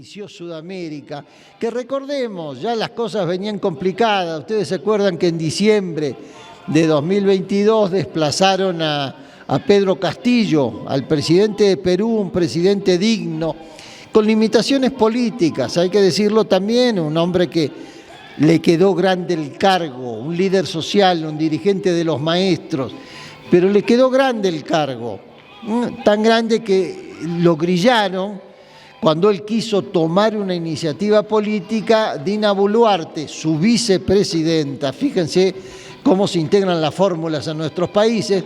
inició Sudamérica, que recordemos, ya las cosas venían complicadas. Ustedes se acuerdan que en diciembre de 2022 desplazaron a Pedro Castillo, al presidente de Perú, un presidente digno, con limitaciones políticas, hay que decirlo también, un hombre que le quedó grande el cargo, un líder social, un dirigente de los maestros, pero le quedó grande el cargo, tan grande que lo grillaron cuando él quiso tomar una iniciativa política. Dina Boluarte, su vicepresidenta, fíjense cómo se integran las fórmulas en nuestros países,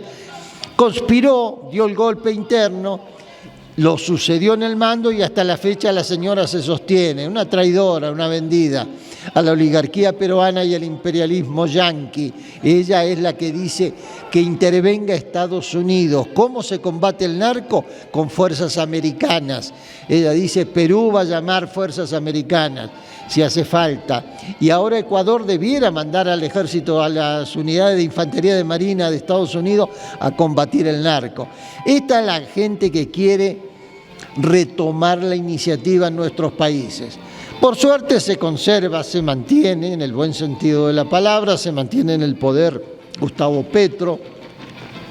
conspiró, dio el golpe interno, lo sucedió en el mando y hasta la fecha la señora se sostiene, una traidora, una vendida a la oligarquía peruana y al imperialismo yanqui. Ella es la que dice que intervenga Estados Unidos. ¿Cómo se combate el narco? Con fuerzas americanas. Ella dice Perú va a llamar fuerzas americanas si hace falta. Y ahora Ecuador debiera mandar al ejército, a las unidades de infantería de marina de Estados Unidos a combatir el narco. Esta es la gente que quiere retomar la iniciativa en nuestros países. Por suerte se conserva, se mantiene, en el buen sentido de la palabra, se mantiene en el poder Gustavo Petro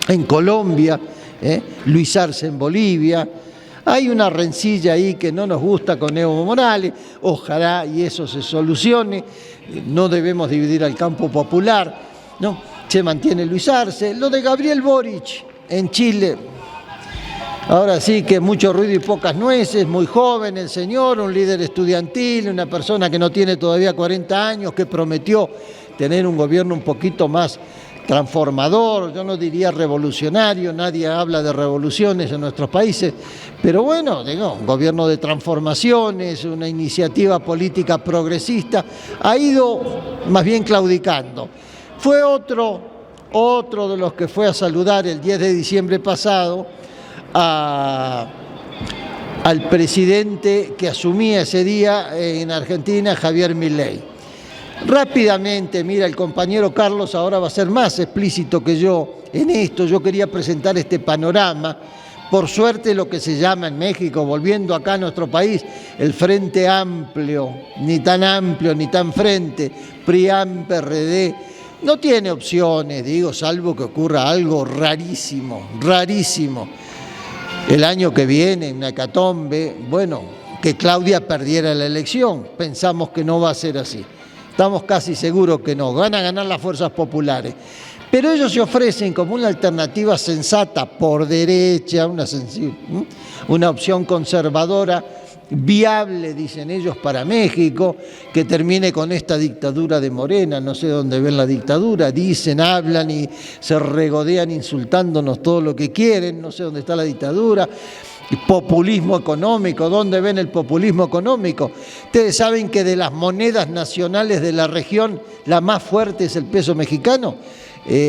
en Colombia, Luis Arce en Bolivia. Hay una rencilla ahí que no nos gusta con Evo Morales, ojalá y eso se solucione. No debemos dividir al campo popular, ¿no? Se mantiene Luis Arce. Lo de Gabriel Boric en Chile, ahora sí que mucho ruido y pocas nueces, muy joven el señor, un líder estudiantil, una persona que no tiene todavía 40 años, que prometió tener un gobierno un poquito más transformador, yo no diría revolucionario, nadie habla de revoluciones en nuestros países, pero bueno, digo, un gobierno de transformaciones, una iniciativa política progresista, ha ido más bien claudicando. Fue otro de los que fue a saludar el 10 de diciembre pasado al presidente que asumía ese día en Argentina, Javier Milei. Rápidamente, mira, el compañero Carlos ahora va a ser más explícito que yo en esto. Yo quería presentar este panorama. Por suerte, lo que se llama en México, volviendo acá a nuestro país, el Frente Amplio, ni tan frente, PRI-PAN, PRD, no tiene opciones, digo, salvo que ocurra algo rarísimo, rarísimo. El año que viene, una hecatombe, bueno, que Claudia perdiera la elección. Pensamos que no va a ser así. Estamos casi seguros que no, van a ganar las fuerzas populares. Pero ellos se ofrecen como una alternativa sensata por derecha, una opción conservadora, viable, dicen ellos, para México, que termine con esta dictadura de Morena. No sé dónde ven la dictadura, dicen, hablan y se regodean insultándonos todo lo que quieren, no sé dónde está la dictadura. Populismo económico, ¿dónde ven el populismo económico? Ustedes saben que de las monedas nacionales de la región, la más fuerte es el peso mexicano.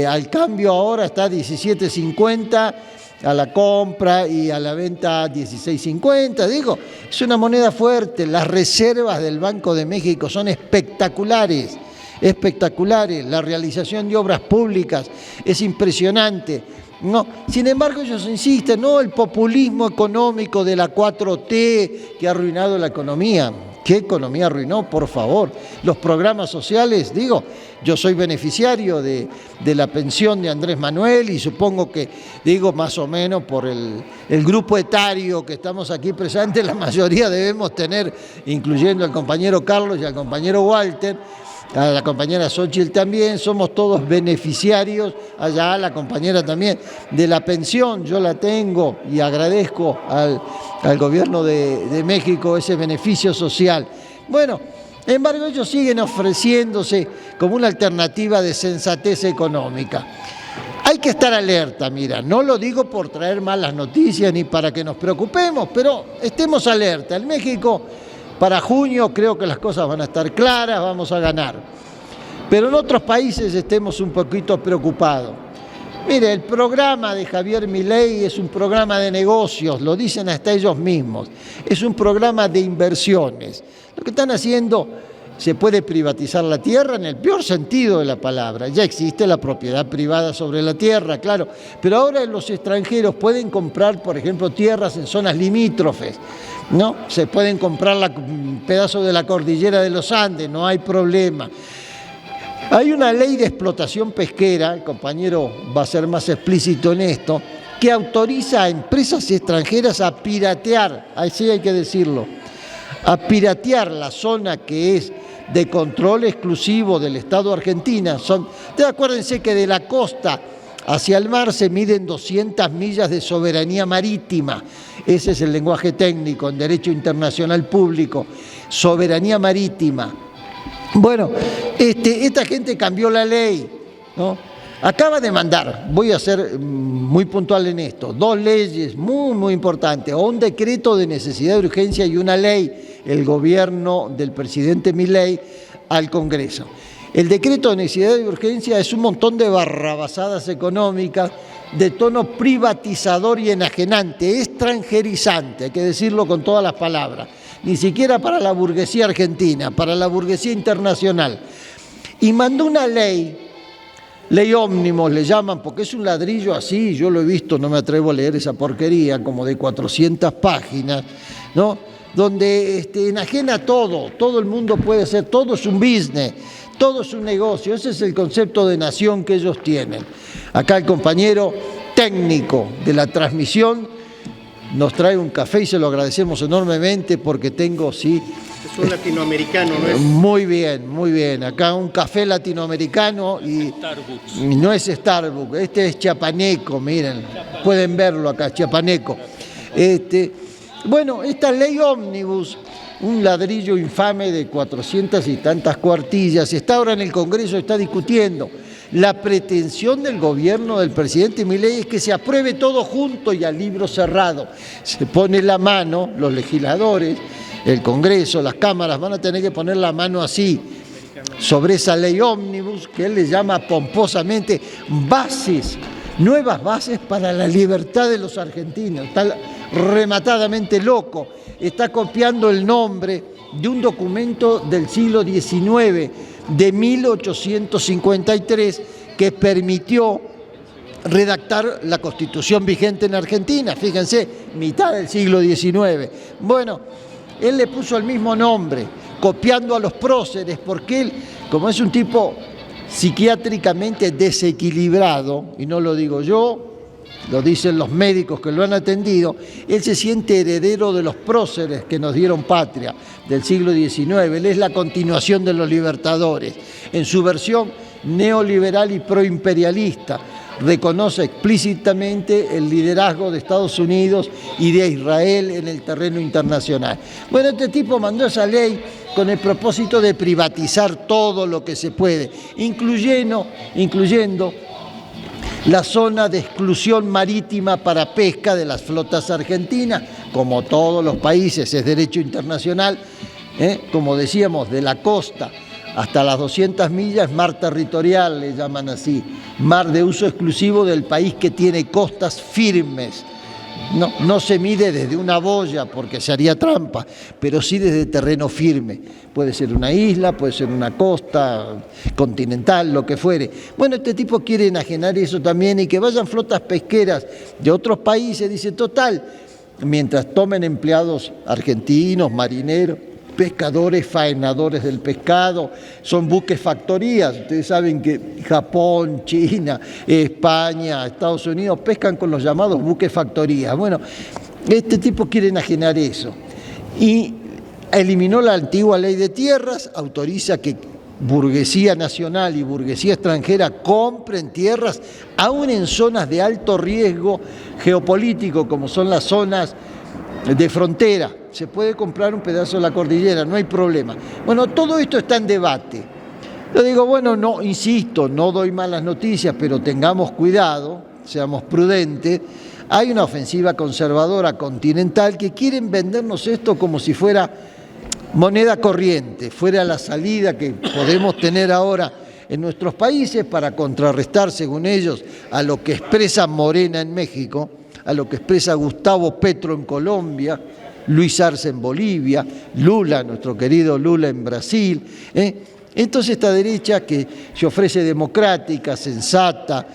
Al cambio ahora está 17.50 a la compra y a la venta 16.50. Digo, es una moneda fuerte. Las reservas del Banco de México son espectaculares, espectaculares. La realización de obras públicas es impresionante. No, sin embargo ellos insisten, no, el populismo económico de la 4T que ha arruinado la economía. ¿Qué economía arruinó, por favor? Los programas sociales, digo, yo soy beneficiario de la pensión de Andrés Manuel y supongo que, digo, más o menos por el grupo etario que estamos aquí presentes, la mayoría debemos tener, incluyendo al compañero Carlos y al compañero Walter, a la compañera Xochitl también, somos todos beneficiarios, allá la compañera también, de la pensión. Yo la tengo y agradezco al gobierno de México ese beneficio social. Bueno, sin embargo, ellos siguen ofreciéndose como una alternativa de sensatez económica. Hay que estar alerta, mira, no lo digo por traer malas noticias ni para que nos preocupemos, pero estemos alerta. En México, para junio creo que las cosas van a estar claras, vamos a ganar. Pero en otros países estemos un poquito preocupados. Mire, el programa de Javier Milei es un programa de negocios, lo dicen hasta ellos mismos. Es un programa de inversiones. Lo que están haciendo se puede privatizar la tierra en el peor sentido de la palabra. Ya existe la propiedad privada sobre la tierra, claro, pero ahora los extranjeros pueden comprar, por ejemplo, tierras en zonas limítrofes, ¿no? Se pueden comprar un pedazo de la cordillera de los Andes, no hay problema. Hay una ley de explotación pesquera, el compañero va a ser más explícito en esto, que autoriza a empresas extranjeras a piratear, así hay que decirlo, a piratear la zona que es de control exclusivo del Estado de Argentina. Acuérdense que de la costa hacia el mar se miden 200 millas de soberanía marítima. Ese es el lenguaje técnico en derecho internacional público, soberanía marítima. Bueno, esta gente cambió la ley, ¿no? Acaba de mandar, voy a ser muy puntual en esto, 2 leyes muy importantes, o un decreto de necesidad de urgencia y una ley, el gobierno del presidente Milei al Congreso. El decreto de necesidad de urgencia es un montón de barrabasadas económicas de tono privatizador y enajenante, extranjerizante, hay que decirlo con todas las palabras, ni siquiera para la burguesía argentina, para la burguesía internacional. Y mandó una ley ómnibus le llaman, porque es un ladrillo así, yo lo he visto, no me atrevo a leer esa porquería, como de 400 páginas, ¿no? Donde enajena todo el mundo puede hacer, todo es un business, todo es un negocio, ese es el concepto de nación que ellos tienen. Acá el compañero técnico de la transmisión nos trae un café y se lo agradecemos enormemente porque tengo, sí... Es un latinoamericano, ¿no es? Muy bien. Acá un café latinoamericano y no es Starbucks, este es chiapaneco, miren, pueden verlo acá, chiapaneco. Bueno, esta ley ómnibus, un ladrillo infame de 400 y tantas cuartillas, está ahora en el Congreso, está discutiendo. La pretensión del gobierno del presidente Milei es que se apruebe todo junto y a libro cerrado. Se pone la mano, los legisladores, el Congreso, las cámaras van a tener que poner la mano así sobre esa ley ómnibus que él le llama pomposamente bases, nuevas bases para la libertad de los argentinos. Está rematadamente loco, está copiando el nombre de un documento del siglo XIX, de 1853, que permitió redactar la Constitución vigente en Argentina, fíjense, mitad del siglo XIX. Bueno, él le puso el mismo nombre, copiando a los próceres, porque él, como es un tipo psiquiátricamente desequilibrado, y no lo digo yo, lo dicen los médicos que lo han atendido, él se siente heredero de los próceres que nos dieron patria del siglo XIX, él es la continuación de los libertadores, en su versión neoliberal y proimperialista, reconoce explícitamente el liderazgo de Estados Unidos y de Israel en el terreno internacional. Bueno, este tipo mandó esa ley con el propósito de privatizar todo lo que se puede, incluyendo la zona de exclusión marítima para pesca de las flotas argentinas, como todos los países, es derecho internacional, como decíamos, de la costa hasta las 200 millas, mar territorial, le llaman así, mar de uso exclusivo del país que tiene costas firmes. No se mide desde una boya porque se haría trampa, pero sí desde terreno firme. Puede ser una isla, puede ser una costa continental, lo que fuere. Bueno, este tipo quiere enajenar eso también y que vayan flotas pesqueras de otros países. Dice, total, mientras tomen empleados argentinos, marineros, pescadores, faenadores del pescado, son buques factorías. Ustedes saben que Japón, China, España, Estados Unidos pescan con los llamados buques factorías. Bueno, este tipo quiere enajenar eso. Y eliminó la antigua ley de tierras, autoriza que burguesía nacional y burguesía extranjera compren tierras, aún en zonas de alto riesgo geopolítico, como son las zonas de frontera. Se puede comprar un pedazo de la cordillera, no hay problema. Bueno, todo esto está en debate. Yo digo, bueno, no, insisto, no doy malas noticias, pero tengamos cuidado, seamos prudentes. Hay una ofensiva conservadora continental que quieren vendernos esto como si fuera moneda corriente, fuera la salida que podemos tener ahora en nuestros países para contrarrestar, según ellos, a lo que expresa Morena en México, a lo que expresa Gustavo Petro en Colombia, Luis Arce en Bolivia, Lula, nuestro querido Lula en Brasil. Entonces esta derecha que se ofrece democrática, sensata,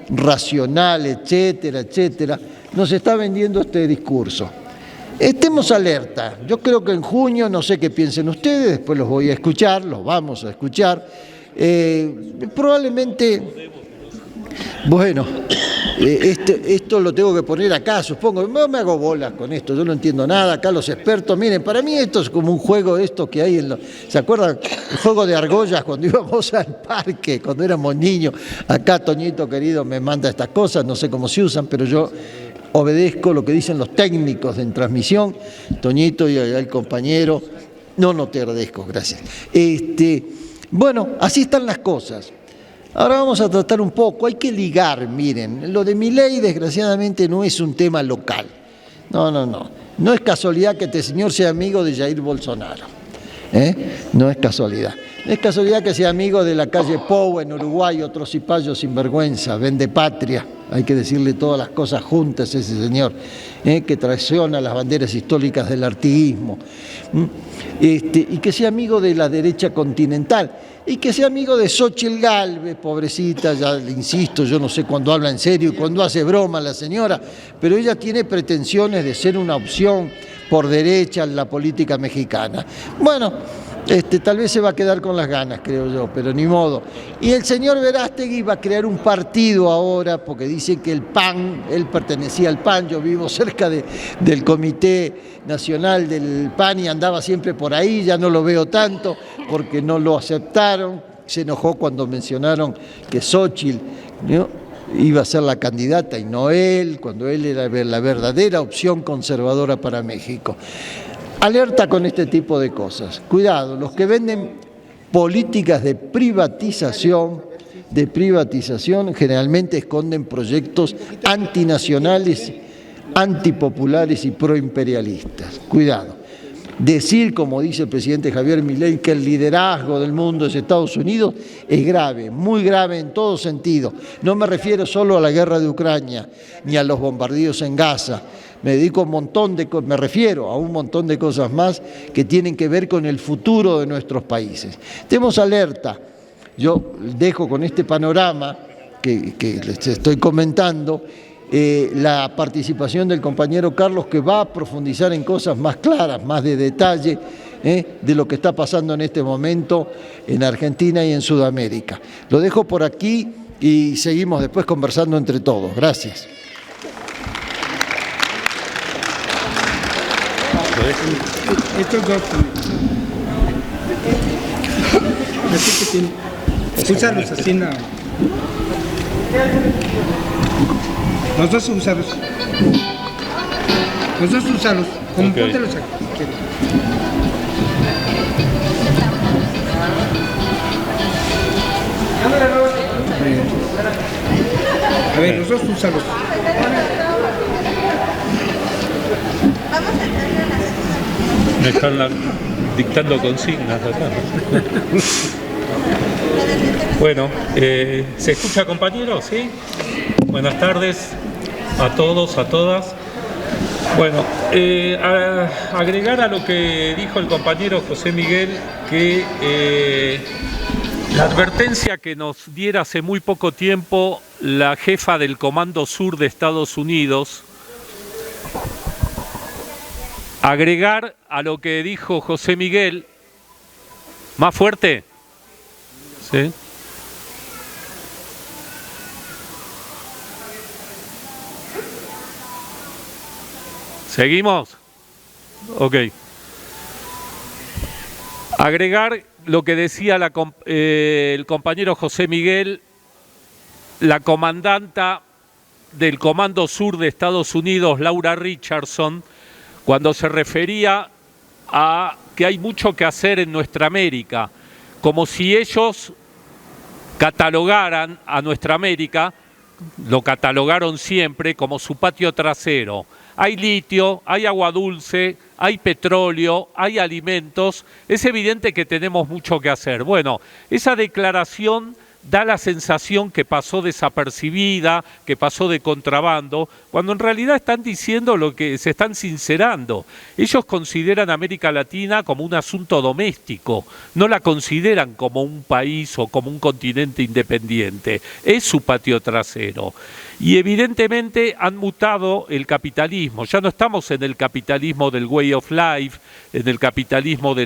racional, etcétera, etcétera, nos está vendiendo este discurso. Estemos alerta. Yo creo que en junio, no sé qué piensen ustedes, después los voy a escuchar, los vamos a escuchar. Probablemente, bueno, esto lo tengo que poner acá, supongo. No me hago bolas con esto, yo no entiendo nada. Acá los expertos, miren, para mí esto es como un juego esto que hay ¿se acuerdan? El juego de argollas cuando íbamos al parque, cuando éramos niños. Acá Toñito querido me manda estas cosas, no sé cómo se usan, pero yo obedezco lo que dicen los técnicos en transmisión. Toñito y el compañero, no te agradezco, gracias. Bueno, así están las cosas. Ahora vamos a tratar un poco, hay que ligar, miren, lo de Milei desgraciadamente no es un tema local. No es casualidad que este señor sea amigo de Jair Bolsonaro. No es casualidad. No es casualidad que sea amigo de la calle Pou en Uruguay, otro cipayo sinvergüenza, vende patria. Hay que decirle todas las cosas juntas a ese señor, que traiciona las banderas históricas del artiguismo. Y que sea amigo de la derecha continental. Y que sea amigo de Xóchitl Gálvez, pobrecita, ya le insisto, yo no sé cuándo habla en serio y cuándo hace broma la señora, pero ella tiene pretensiones de ser una opción por derecha en la política mexicana. Bueno, tal vez se va a quedar con las ganas, creo yo, pero ni modo. Y el señor Verástegui va a crear un partido ahora, porque dice que el PAN, él pertenecía al PAN, yo vivo cerca del Comité Nacional del PAN y andaba siempre por ahí, ya no lo veo tanto, porque no lo aceptaron. Se enojó cuando mencionaron que Xóchitl, ¿no?, iba a ser la candidata y no él, cuando él era la verdadera opción conservadora para México. Alerta con este tipo de cosas. Cuidado, los que venden políticas de privatización generalmente esconden proyectos antinacionales, antipopulares y proimperialistas. Cuidado. Decir, como dice el presidente Javier Milei, que el liderazgo del mundo es Estados Unidos es grave, muy grave en todo sentido. No me refiero solo a la guerra de Ucrania ni a los bombardeos en Gaza. Me refiero a un montón de cosas más que tienen que ver con el futuro de nuestros países. Estemos alerta. Yo dejo con este panorama que les estoy comentando la participación del compañero Carlos, que va a profundizar en cosas más claras, más de detalle de lo que está pasando en este momento en Argentina y en Sudamérica. Lo dejo por aquí y seguimos después conversando entre todos. Gracias. Estos dos. Así que tiene. Úsalos así, no. Los dos úsalos. Los dos úsalos. Como okay. Póntelos aquí. A ver, los dos úsalos. Me están dictando consignas acá. Bueno, ¿se escucha, compañeros? ¿Sí? Buenas tardes a todos, a todas. Bueno, agregar a lo que dijo el compañero José Miguel, que la advertencia que nos diera hace muy poco tiempo la jefa del Comando Sur de Estados Unidos, agregar a lo que dijo José Miguel, más fuerte, ¿sí? ¿Seguimos? Ok. Agregar lo que decía el compañero José Miguel, la comandanta del Comando Sur de Estados Unidos, Laura Richardson, cuando se refería a que hay mucho que hacer en nuestra América, como si ellos catalogaran a nuestra América, lo catalogaron siempre como su patio trasero. Hay litio, hay agua dulce, hay petróleo, hay alimentos. Es evidente que tenemos mucho que hacer. Bueno, esa declaración da la sensación que pasó desapercibida, que pasó de contrabando, cuando en realidad están diciendo lo que se están sincerando. Ellos consideran a América Latina como un asunto doméstico, no la consideran como un país o como un continente independiente, es su patio trasero. Y evidentemente han mutado el capitalismo, ya no estamos en el capitalismo del way of life, en el capitalismo de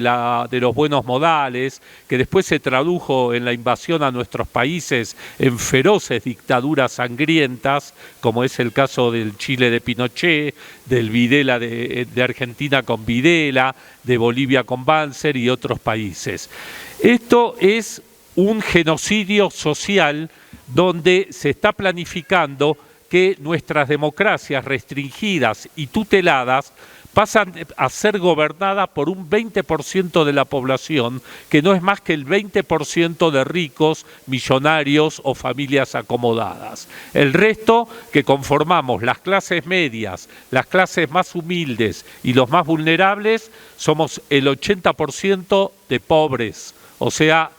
los buenos modales, que después se tradujo en la invasión a nuestros países en feroces dictaduras sangrientas, como es el caso del Chile de Pinochet, del Videla de Argentina con Videla, de Bolivia con Banzer y otros países. Esto es un genocidio social donde se está planificando que nuestras democracias restringidas y tuteladas pasan a ser gobernadas por un 20% de la población, que no es más que el 20% de ricos, millonarios o familias acomodadas. El resto, que conformamos las clases medias, las clases más humildes y los más vulnerables, somos el 80% de pobres, o sea,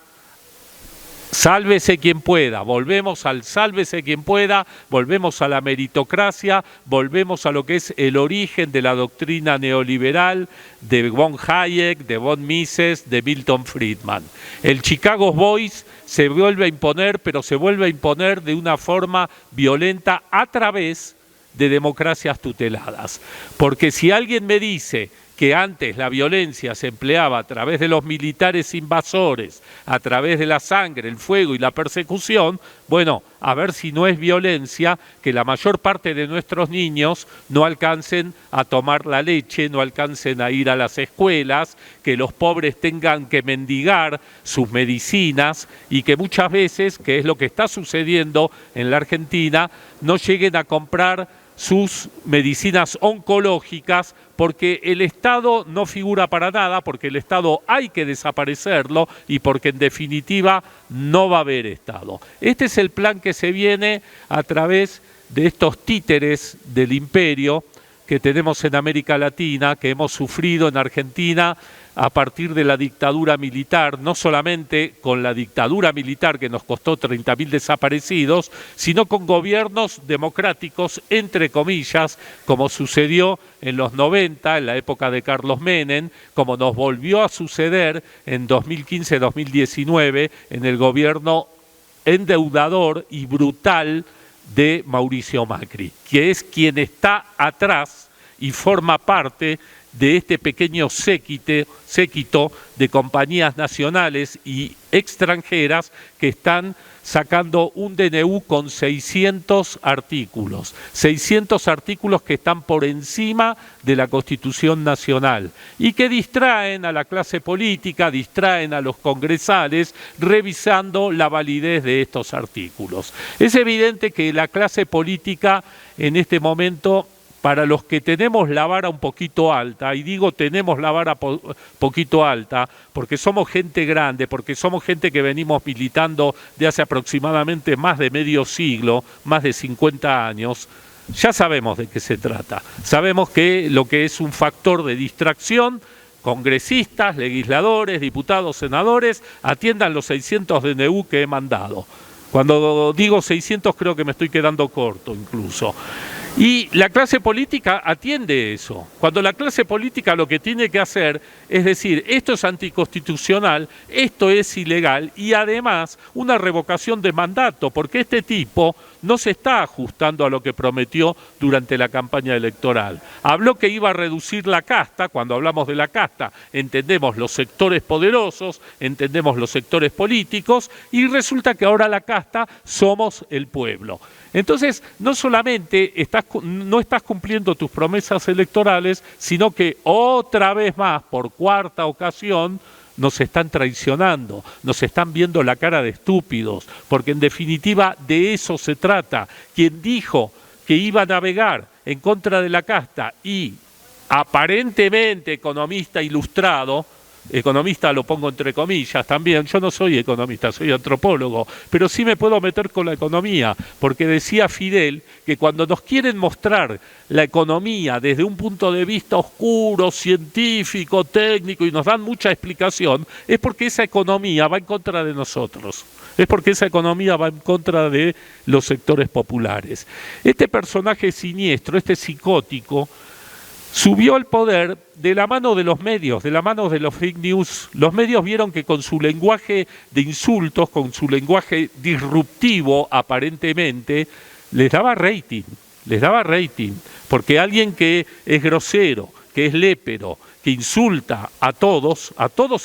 sálvese quien pueda, volvemos al sálvese quien pueda, volvemos a la meritocracia, volvemos a lo que es el origen de la doctrina neoliberal de von Hayek, de von Mises, de Milton Friedman. El Chicago Boys se vuelve a imponer, pero se vuelve a imponer de una forma violenta a través de democracias tuteladas. Porque si alguien me dice que antes la violencia se empleaba a través de los militares invasores, a través de la sangre, el fuego y la persecución, bueno, a ver si no es violencia que la mayor parte de nuestros niños no alcancen a tomar la leche, no alcancen a ir a las escuelas, que los pobres tengan que mendigar sus medicinas y que muchas veces, que es lo que está sucediendo en la Argentina, no lleguen a comprar sus medicinas oncológicas porque el Estado no figura para nada, porque el Estado hay que desaparecerlo y porque en definitiva no va a haber Estado. Este es el plan que se viene a través de estos títeres del imperio que tenemos en América Latina, que hemos sufrido en Argentina a partir de la dictadura militar, no solamente con la dictadura militar que nos costó 30.000 desaparecidos, sino con gobiernos democráticos, entre comillas, como sucedió en los 90, en la época de Carlos Menem, como nos volvió a suceder en 2015-2019 en el gobierno endeudador y brutal de Mauricio Macri, que es quien está atrás y forma parte de este pequeño séquito de compañías nacionales y extranjeras que están sacando un DNU con 600 artículos que están por encima de la Constitución Nacional y que distraen a la clase política, distraen a los congresales revisando la validez de estos artículos. Es evidente que la clase política en este momento, para los que tenemos la vara un poquito alta, y digo tenemos la vara poquito alta, porque somos gente grande, porque somos gente que venimos militando de hace aproximadamente más de medio siglo, más de 50 años, ya sabemos de qué se trata. Sabemos que lo que es un factor de distracción, congresistas, legisladores, diputados, senadores, atiendan los 600 DNU que he mandado. Cuando digo 600 creo que me estoy quedando corto incluso. Y la clase política atiende eso. Cuando la clase política lo que tiene que hacer es decir, esto es anticonstitucional, esto es ilegal y además una revocación de mandato, porque este tipo no se está ajustando a lo que prometió durante la campaña electoral. Habló que iba a reducir la casta. Cuando hablamos de la casta entendemos los sectores poderosos, entendemos los sectores políticos y resulta que ahora la casta somos el pueblo. Entonces, no solamente no estás cumpliendo tus promesas electorales, sino que otra vez más, por cuarta ocasión, nos están traicionando, nos están viendo la cara de estúpidos, porque en definitiva de eso se trata. Quien dijo que iba a navegar en contra de la casta y aparentemente economista ilustrado, economista lo pongo entre comillas también, yo no soy economista, soy antropólogo, pero sí me puedo meter con la economía, porque decía Fidel que cuando nos quieren mostrar la economía desde un punto de vista oscuro, científico, técnico, y nos dan mucha explicación, es porque esa economía va en contra de nosotros. Es porque esa economía va en contra de los sectores populares. Este personaje siniestro, este psicótico, subió al poder de la mano de los medios, de la mano de los fake news. Los medios vieron que con su lenguaje de insultos, con su lenguaje disruptivo aparentemente, les daba rating, porque alguien que es grosero, que es lépero, que insulta a todos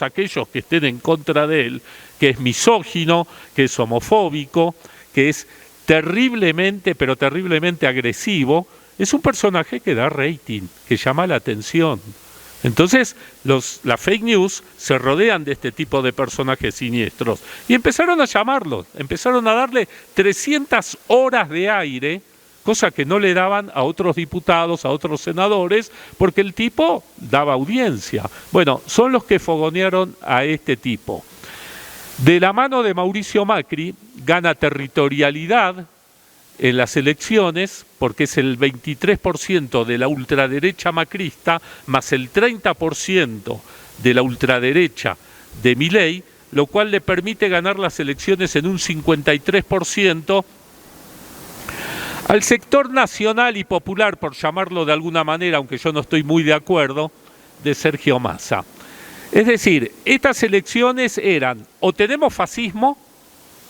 aquellos que estén en contra de él, que es misógino, que es homofóbico, que es terriblemente, pero terriblemente agresivo, es un personaje que da rating, que llama la atención. Entonces, las fake news se rodean de este tipo de personajes siniestros y empezaron a llamarlos, empezaron a darle 300 horas de aire, cosa que no le daban a otros diputados, a otros senadores, porque el tipo daba audiencia. Bueno, son los que fogonearon a este tipo. De la mano de Mauricio Macri, gana territorialidad en las elecciones, porque es el 23% de la ultraderecha macrista, más el 30% de la ultraderecha de Milei, lo cual le permite ganar las elecciones en un 53%, al sector nacional y popular, por llamarlo de alguna manera, aunque yo no estoy muy de acuerdo, de Sergio Massa. Es decir, estas elecciones eran o tenemos fascismo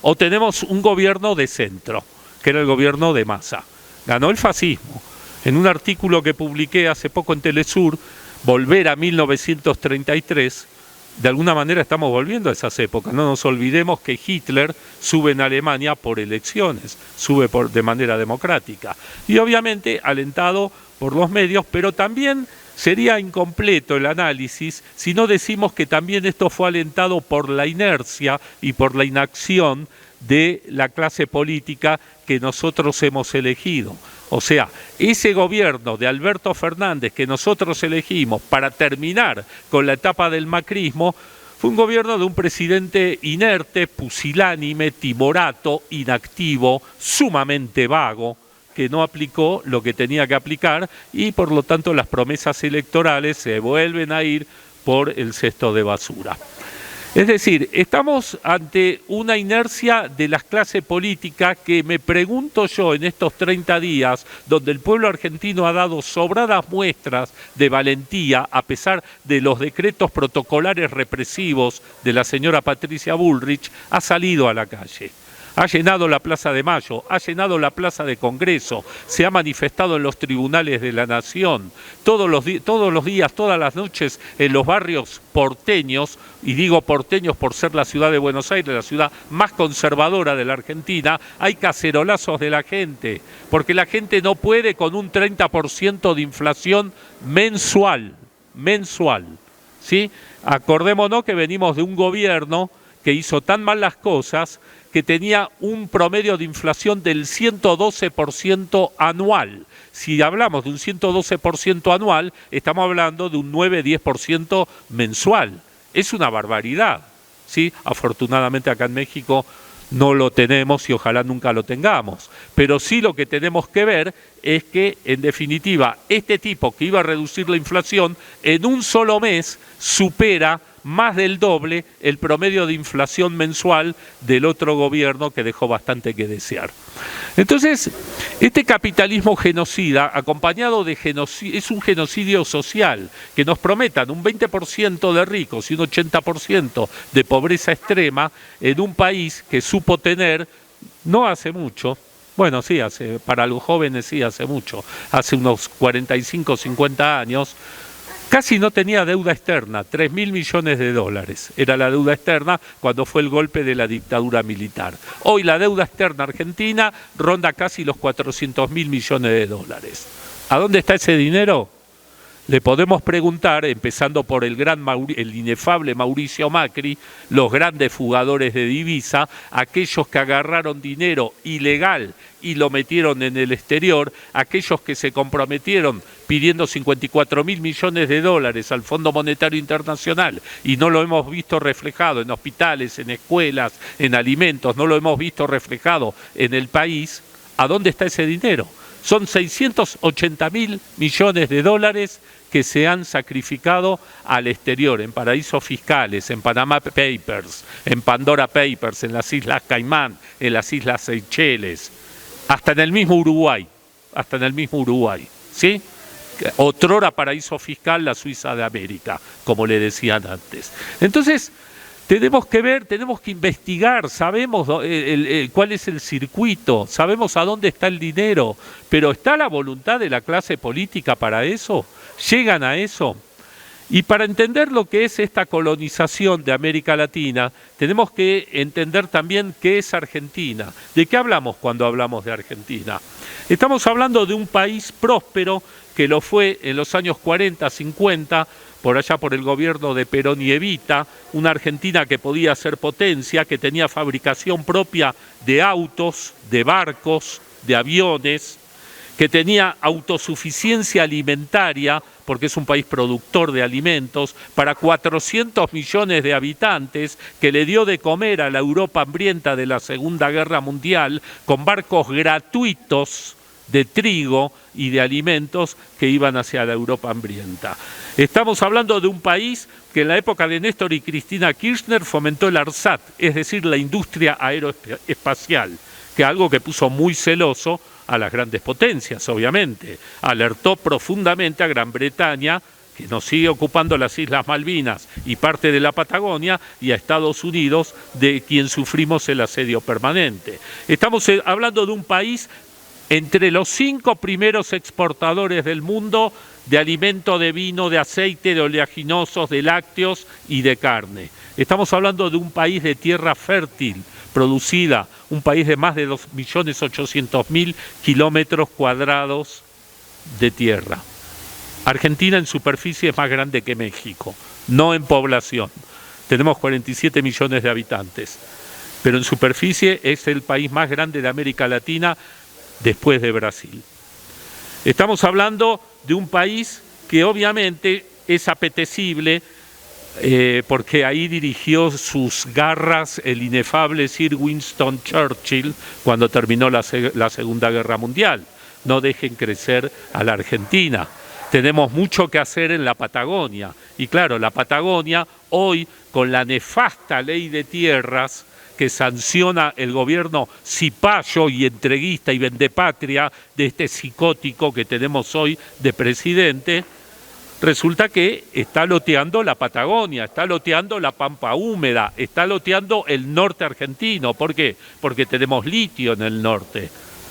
o tenemos un gobierno de centro, que era el gobierno de Massa. Ganó el fascismo. En un artículo que publiqué hace poco en Telesur, Volver a 1933, de alguna manera estamos volviendo a esas épocas. No nos olvidemos que Hitler sube en Alemania por elecciones, sube de manera democrática. Y obviamente alentado por los medios, pero también sería incompleto el análisis si no decimos que también esto fue alentado por la inercia y por la inacción de la clase política que nosotros hemos elegido. O sea, ese gobierno de Alberto Fernández que nosotros elegimos para terminar con la etapa del macrismo fue un gobierno de un presidente inerte, pusilánime, timorato, inactivo, sumamente vago, que no aplicó lo que tenía que aplicar y por lo tanto las promesas electorales se vuelven a ir por el cesto de basura. Es decir, estamos ante una inercia de las clases políticas que me pregunto yo en estos 30 días, donde el pueblo argentino ha dado sobradas muestras de valentía a pesar de los decretos protocolares represivos de la señora Patricia Bullrich, ha salido a la calle. Ha llenado la Plaza de Mayo, ha llenado la Plaza de Congreso, se ha manifestado en los tribunales de la Nación, todos los días, todas las noches en los barrios porteños, y digo porteños por ser la ciudad de Buenos Aires, la ciudad más conservadora de la Argentina, hay cacerolazos de la gente, porque la gente no puede con un 30% de inflación mensual, ¿sí? Acordémonos que venimos de un gobierno que hizo tan mal las cosas que tenía un promedio de inflación del 112% anual. Si hablamos de un 112% anual, estamos hablando de un 9-10% mensual. Es una barbaridad, ¿sí? Afortunadamente acá en México no lo tenemos y ojalá nunca lo tengamos. Pero sí lo que tenemos que ver es que, en definitiva, este tipo que iba a reducir la inflación, en un solo mes supera más del doble el promedio de inflación mensual del otro gobierno que dejó bastante que desear. Entonces, este capitalismo genocida, acompañado de genocidio, es un genocidio social, que nos prometan un 20% de ricos y un 80% de pobreza extrema en un país que supo tener, no hace mucho, bueno, sí, para los jóvenes sí hace mucho, hace unos 45, 50 años, casi no tenía deuda externa, 3.000 millones de dólares. Era la deuda externa cuando fue el golpe de la dictadura militar. Hoy la deuda externa argentina ronda casi los 400.000 millones de dólares. ¿A dónde está ese dinero? Le podemos preguntar, empezando por el inefable Mauricio Macri, los grandes fugadores de divisa, aquellos que agarraron dinero ilegal y lo metieron en el exterior, aquellos que se comprometieron pidiendo 54.000 millones de dólares al Fondo Monetario Internacional y no lo hemos visto reflejado en hospitales, en escuelas, en alimentos, no lo hemos visto reflejado en el país. ¿A dónde está ese dinero? Son 680.000 millones de dólares que se han sacrificado al exterior, en paraísos fiscales, en Panama Papers, en Pandora Papers, en las Islas Caimán, en las Islas Seychelles, hasta en el mismo Uruguay, ¿sí? Otrora paraíso fiscal, la Suiza de América, como le decían antes. Entonces, tenemos que ver, tenemos que investigar, sabemos cuál es el circuito, sabemos a dónde está el dinero, pero ¿está la voluntad de la clase política para eso? ¿Llegan a eso? Y para entender lo que es esta colonización de América Latina, tenemos que entender también qué es Argentina. ¿De qué hablamos cuando hablamos de Argentina? Estamos hablando de un país próspero que lo fue en los años 40, 50, por allá por el gobierno de Perón y Evita, una Argentina que podía ser potencia, que tenía fabricación propia de autos, de barcos, de aviones, que tenía autosuficiencia alimentaria, porque es un país productor de alimentos, para 400 millones de habitantes, que le dio de comer a la Europa hambrienta de la Segunda Guerra Mundial, con barcos gratuitos de trigo y de alimentos que iban hacia la Europa hambrienta. Estamos hablando de un país que en la época de Néstor y Cristina Kirchner fomentó el ARSAT, es decir, la industria aeroespacial, que es algo que puso muy celoso a las grandes potencias, obviamente. Alertó profundamente a Gran Bretaña, que nos sigue ocupando las Islas Malvinas y parte de la Patagonia, y a Estados Unidos, de quien sufrimos el asedio permanente. Estamos hablando de un país entre los 5 primeros exportadores del mundo de alimento, de vino, de aceite, de oleaginosos, de lácteos y de carne. Estamos hablando de un país de tierra fértil, producida, un país de más de 2.800.000 kilómetros cuadrados de tierra. Argentina en superficie es más grande que México, no en población. Tenemos 47 millones de habitantes, pero en superficie es el país más grande de América Latina después de Brasil. Estamos hablando de un país que obviamente es apetecible, porque ahí dirigió sus garras el inefable Sir Winston Churchill cuando terminó la Segunda Guerra Mundial. No dejen crecer a la Argentina. Tenemos mucho que hacer en la Patagonia. Y claro, la Patagonia hoy, con la nefasta ley de tierras que sanciona el gobierno cipayo y entreguista y vendepatria de este psicótico que tenemos hoy de presidente, resulta que está loteando la Patagonia, está loteando la Pampa húmeda, está loteando el norte argentino. ¿Por qué? Porque tenemos litio en el norte,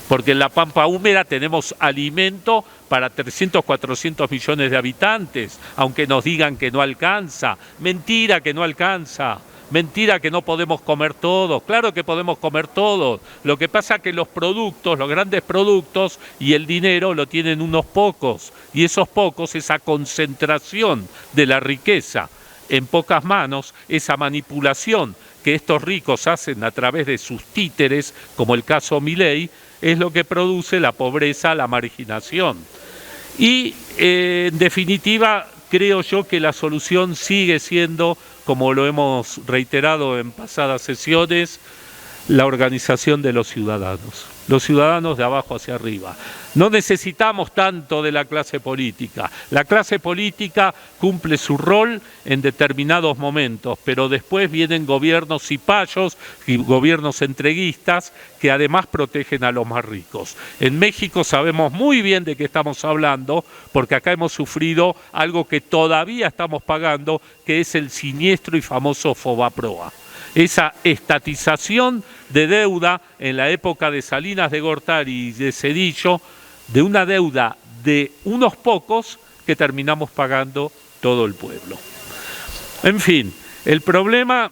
porque en la Pampa húmeda tenemos alimento para 300, 400 millones de habitantes, aunque nos digan que no alcanza. Mentira que no alcanza. Mentira que no podemos comer todos, claro que podemos comer todos. Lo que pasa es que los productos, los grandes productos y el dinero lo tienen unos pocos. Y esos pocos, esa concentración de la riqueza en pocas manos, esa manipulación que estos ricos hacen a través de sus títeres, como el caso Milei, es lo que produce la pobreza, la marginación. Y en definitiva, creo yo que la solución sigue siendo, como lo hemos reiterado en pasadas sesiones, la organización de los ciudadanos de abajo hacia arriba. No necesitamos tanto de la clase política. La clase política cumple su rol en determinados momentos, pero después vienen gobiernos cipayos y gobiernos entreguistas que además protegen a los más ricos. En México sabemos muy bien de qué estamos hablando, porque acá hemos sufrido algo que todavía estamos pagando, que es el siniestro y famoso Fobaproa. Esa estatización de deuda en la época de Salinas de Gortari y de Zedillo, de una deuda de unos pocos que terminamos pagando todo el pueblo. En fin, el problema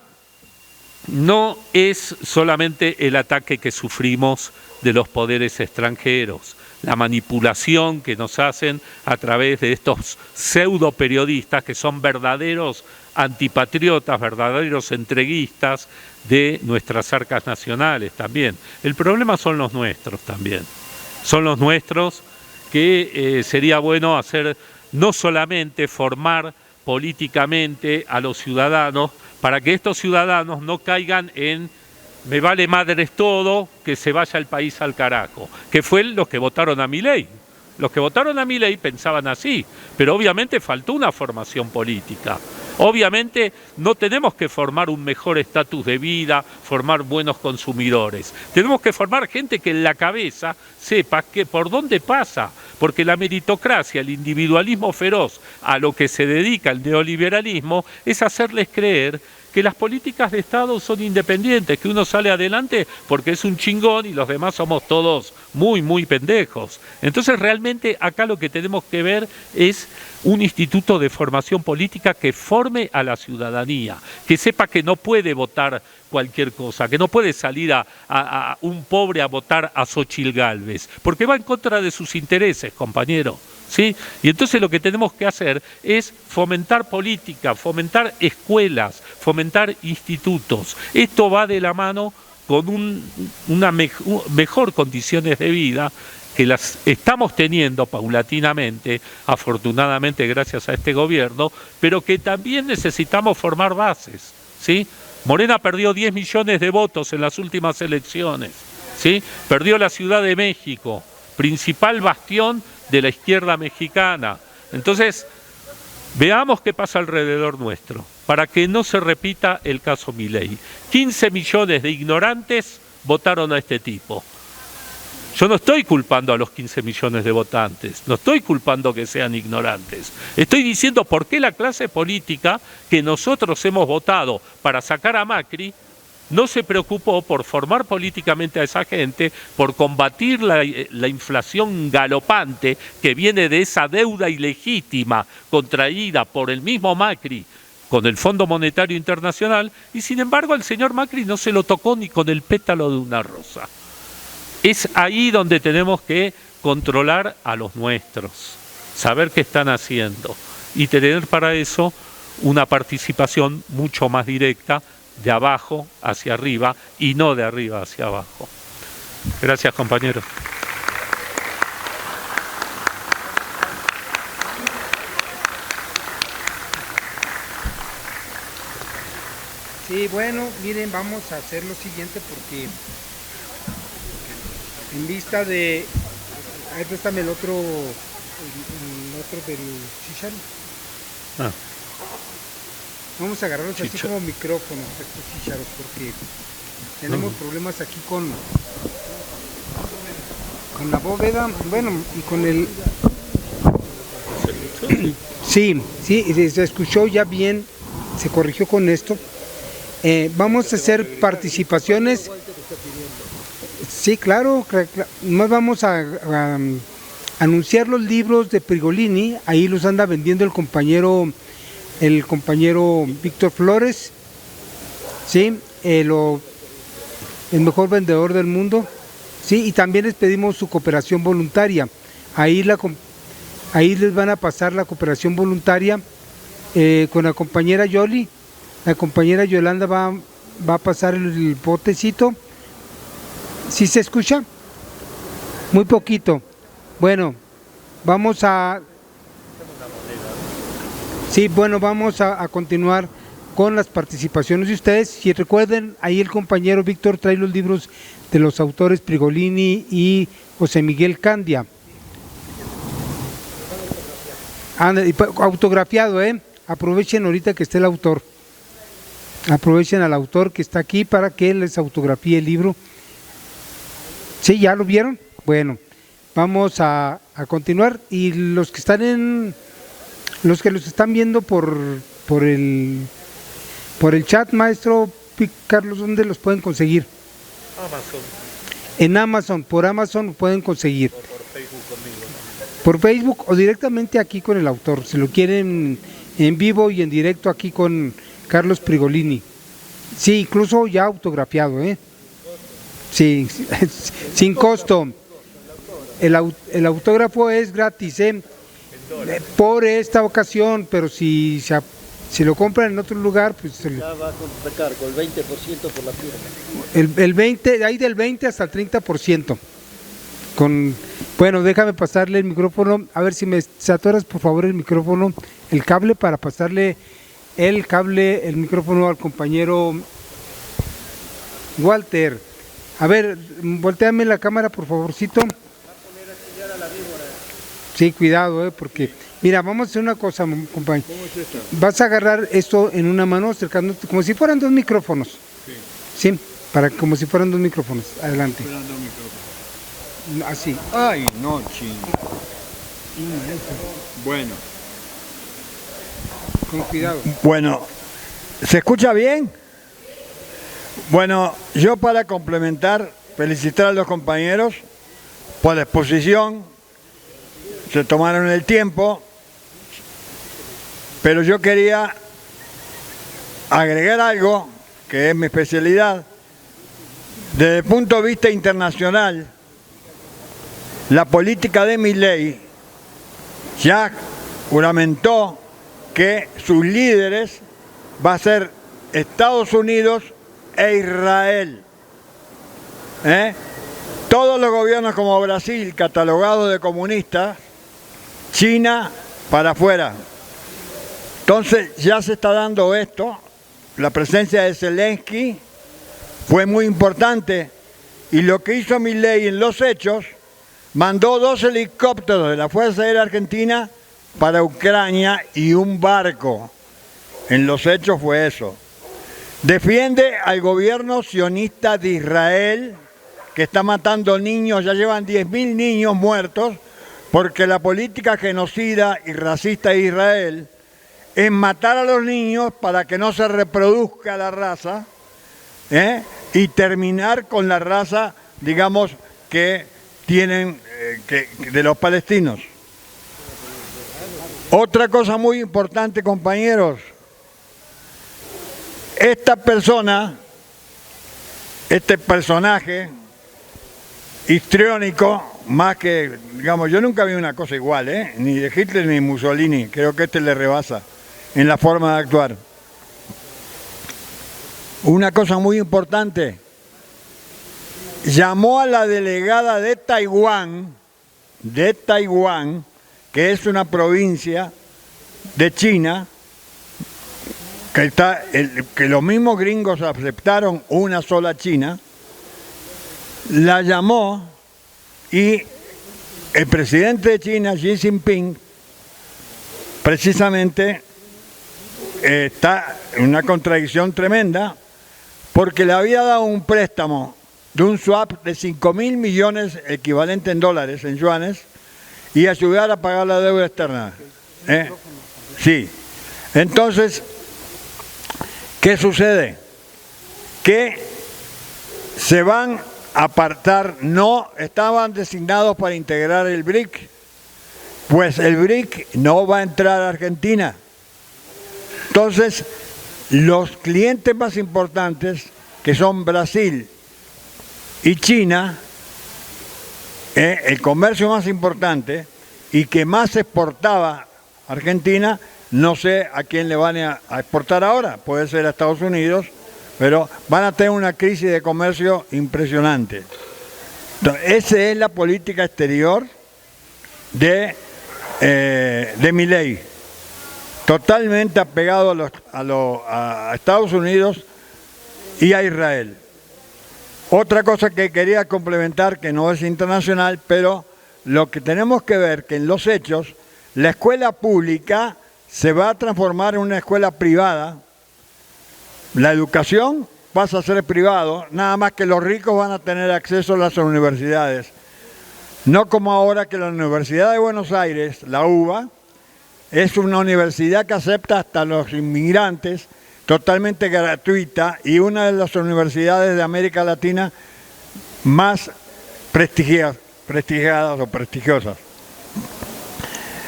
no es solamente el ataque que sufrimos de los poderes extranjeros, la manipulación que nos hacen a través de estos pseudo periodistas que son verdaderos antipatriotas, verdaderos entreguistas de nuestras arcas nacionales también. El problema son los nuestros también, son los nuestros que sería bueno hacer, no solamente formar políticamente a los ciudadanos, para que estos ciudadanos no caigan en me vale madres todo, que se vaya el país al carajo, que fue los que votaron a Milei. Los que votaron a Milei pensaban así, pero obviamente faltó una formación política. Obviamente no tenemos que formar un mejor estatus de vida, formar buenos consumidores. Tenemos que formar gente que en la cabeza sepa que por dónde pasa, porque la meritocracia, el individualismo feroz a lo que se dedica el neoliberalismo es hacerles creer que las políticas de Estado son independientes, que uno sale adelante porque es un chingón y los demás somos todos muy, muy pendejos. Entonces realmente acá lo que tenemos que ver es un instituto de formación política que forme a la ciudadanía, que sepa que no puede votar cualquier cosa, que no puede salir a un pobre a votar a Xóchitl Gálvez, porque va en contra de sus intereses, compañero. ¿Sí? Y entonces lo que tenemos que hacer es fomentar política, fomentar escuelas, fomentar institutos. Esto va de la mano con mejor condiciones de vida que las estamos teniendo paulatinamente, afortunadamente gracias a este gobierno, pero que también necesitamos formar bases, ¿sí? Morena perdió 10 millones de votos en las últimas elecciones, ¿sí? Perdió la Ciudad de México, principal bastión de la izquierda mexicana. Entonces, veamos qué pasa alrededor nuestro, para que no se repita el caso Milei. 15 millones de ignorantes votaron a este tipo. Yo no estoy culpando a los 15 millones de votantes, no estoy culpando que sean ignorantes. Estoy diciendo por qué la clase política que nosotros hemos votado para sacar a Macri no se preocupó por formar políticamente a esa gente, por combatir la inflación galopante que viene de esa deuda ilegítima contraída por el mismo Macri con el Fondo Monetario Internacional, y sin embargo al señor Macri no se lo tocó ni con el pétalo de una rosa. Es ahí donde tenemos que controlar a los nuestros, saber qué están haciendo y tener para eso una participación mucho más directa de abajo hacia arriba y no de arriba hacia abajo. Gracias, compañeros. Sí, bueno, miren, vamos a hacer lo siguiente porque en vista de... Ahí préstame el otro del chícharo. Ah. Vamos a agarrarlos así como micrófonos, estos chícharos, porque tenemos problemas aquí con la bóveda, bueno, y con el... Sí, se escuchó ya bien, se corrigió con esto. Vamos a hacer participaciones. Sí, claro, nos vamos a anunciar los libros de Prigolini, ahí los anda vendiendo el compañero Víctor Flores, ¿sí? El mejor vendedor del mundo, ¿sí? Y también les pedimos su cooperación voluntaria. Ahí les van a pasar la cooperación voluntaria con la compañera Yoli. La compañera Yolanda va a pasar el botecito. ¿Sí se escucha? Muy poquito. Bueno, vamos a continuar con las participaciones de ustedes. Si recuerden, ahí el compañero Víctor trae los libros de los autores Prigolini y José Miguel Candia. Autografiado, aprovechen ahorita que esté el autor. Aprovechen al autor que está aquí para que les autografíe el libro. ¿Sí? ¿Ya lo vieron? Bueno, vamos a continuar. Y los que los están viendo por el chat, maestro Carlos, ¿dónde los pueden conseguir? Amazon. En Amazon, por Amazon pueden conseguir. O por Facebook conmigo. Por Facebook o directamente aquí con el autor, si lo quieren en vivo y en directo aquí con Carlos Prigolini. Sí, incluso ya autografiado, ¿eh? Sí, sin costo. El autógrafo es gratis, por esta ocasión, pero si lo compran en otro lugar, pues... Ya va con recargo, el 20% por la firma. El 20, ahí del 20 hasta el 30%. Bueno, déjame pasarle el micrófono, a ver si me saturas por favor el micrófono, el cable, para pasarle el micrófono al compañero Walter. A ver, volteame la cámara por favorcito. Sí, cuidado, porque... Mira, vamos a hacer una cosa, compañero. ¿Cómo es esto? Vas a agarrar esto en una mano, acercándote, como si fueran dos micrófonos. Sí, como si fueran dos micrófonos. Adelante. Así. Ay, no, ching. Bueno. Con cuidado. Bueno, ¿se escucha bien? Bueno, yo para complementar, felicitar a los compañeros por la exposición, se tomaron el tiempo, pero yo quería agregar algo, que es mi especialidad. Desde el punto de vista internacional, la política de Milei ya juramentó que sus líderes va a ser Estados Unidos e Israel. Todos los gobiernos como Brasil, catalogados de comunistas, China para afuera. Entonces ya se está dando esto, la presencia de Zelensky fue muy importante, y lo que hizo Milei en los hechos, mandó 2 helicópteros de la Fuerza Aérea Argentina para Ucrania y un barco. En los hechos fue eso. Defiende al gobierno sionista de Israel, que está matando niños, ya llevan 10.000 niños muertos, porque la política genocida y racista de Israel es matar a los niños para que no se reproduzca la raza, y terminar con la raza, digamos, que tienen de los palestinos. Otra cosa muy importante, compañeros, esta persona, este personaje histriónico, más que, digamos, yo nunca vi una cosa igual, ni de Hitler ni de Mussolini, creo que le rebasa en la forma de actuar. Una cosa muy importante, llamó a la delegada de Taiwán, que es una provincia de China, que los mismos gringos aceptaron una sola China, la llamó, y el presidente de China, Xi Jinping, precisamente está en una contradicción tremenda, porque le había dado un préstamo de un swap de 5.000 millones equivalente en dólares, en yuanes, y ayudar a pagar la deuda externa. Sí. Entonces, ¿qué sucede? Que se van a apartar, no estaban designados para integrar el BRIC, pues el BRIC no va a entrar a Argentina. Entonces, los clientes más importantes, que son Brasil y China, el comercio más importante y que más exportaba Argentina, no sé a quién le van a exportar ahora, puede ser a Estados Unidos, pero van a tener una crisis de comercio impresionante. Entonces, esa es la política exterior de Milei, totalmente apegado a Estados Unidos y a Israel. Otra cosa que quería complementar, que no es internacional, pero lo que tenemos que ver, que en los hechos, la escuela pública se va a transformar en una escuela privada. La educación pasa a ser privado, nada más que los ricos van a tener acceso a las universidades. No como ahora, que la Universidad de Buenos Aires, la UBA, es una universidad que acepta hasta los inmigrantes, totalmente gratuita, y una de las universidades de América Latina más prestigiadas o prestigiosas.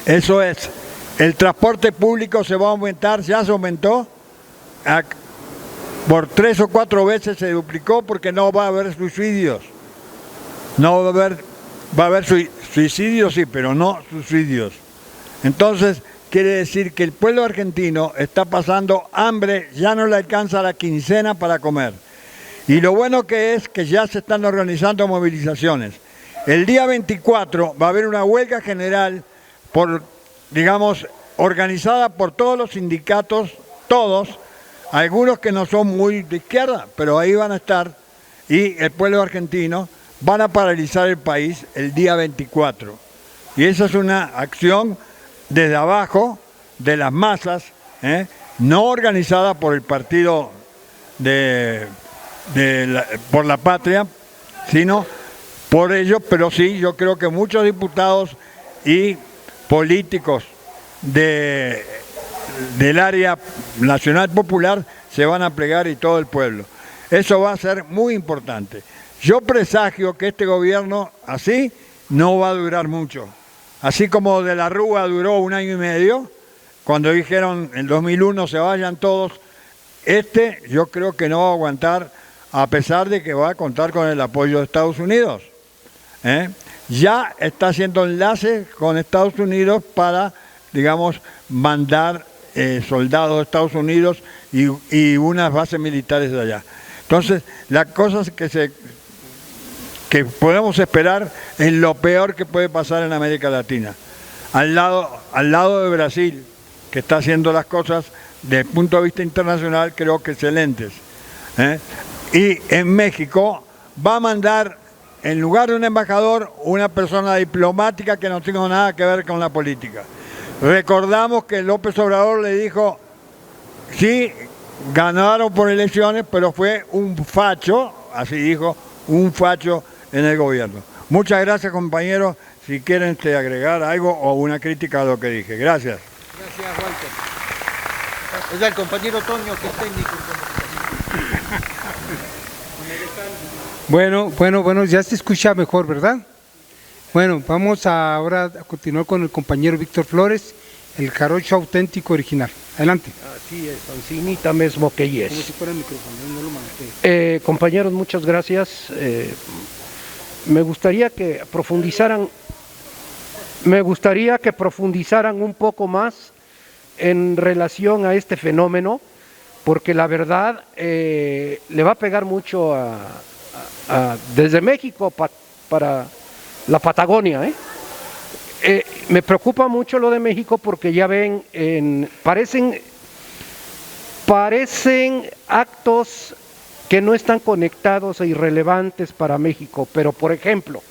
Eso es. El transporte público se va a aumentar, ya se aumentó por 3 o 4 veces se duplicó porque no va a haber suicidios. No va a haber suicidios, sí, pero no suicidios. Entonces, quiere decir que el pueblo argentino está pasando hambre, ya no le alcanza la quincena para comer. Y lo bueno que es que ya se están organizando movilizaciones. El día 24 va a haber una huelga general, organizada por todos los sindicatos, todos, algunos que no son muy de izquierda, pero ahí van a estar, y el pueblo argentino van a paralizar el país el día 24. Y esa es una acción desde abajo, de las masas, no organizada por el partido por la patria, sino por ellos, pero sí, yo creo que muchos diputados y políticos del área nacional popular se van a plegar y todo el pueblo. Eso va a ser muy importante. Yo presagio que este gobierno así no va a durar mucho. Así como de la Rúa duró 1 año y medio, cuando dijeron en 2001 se vayan todos, yo creo que no va a aguantar, a pesar de que va a contar con el apoyo de Estados Unidos. Ya está haciendo enlaces con Estados Unidos para, mandar soldados de Estados Unidos y unas bases militares de allá. Entonces, las cosas que podemos esperar es lo peor que puede pasar en América Latina. Al lado de Brasil, que está haciendo las cosas desde el punto de vista internacional, creo que excelentes. Y en México va a mandar, en lugar de un embajador, una persona diplomática que no tenga nada que ver con la política. Recordamos que López Obrador le dijo, sí, ganaron por elecciones, pero fue un facho, así dijo, un facho en el gobierno. Muchas gracias, compañeros. Si quieren agregar algo o una crítica a lo que dije. Gracias. Gracias, Walter. Es el compañero Toño, que es técnico. Bueno, ya se escucha mejor, ¿verdad? Bueno, vamos ahora a continuar con el compañero Víctor Flores, el jarocho auténtico original. Adelante. Así es, Ancinita mismo que yes. Como si fuera el micrófono, no lo maneje. Compañeros, muchas gracias. Me gustaría que profundizaran un poco más en relación a este fenómeno, porque la verdad le va a pegar mucho desde México para la Patagonia. Me preocupa mucho lo de México porque ya ven, parecen actos que no están conectados e irrelevantes para México, pero por ejemplo,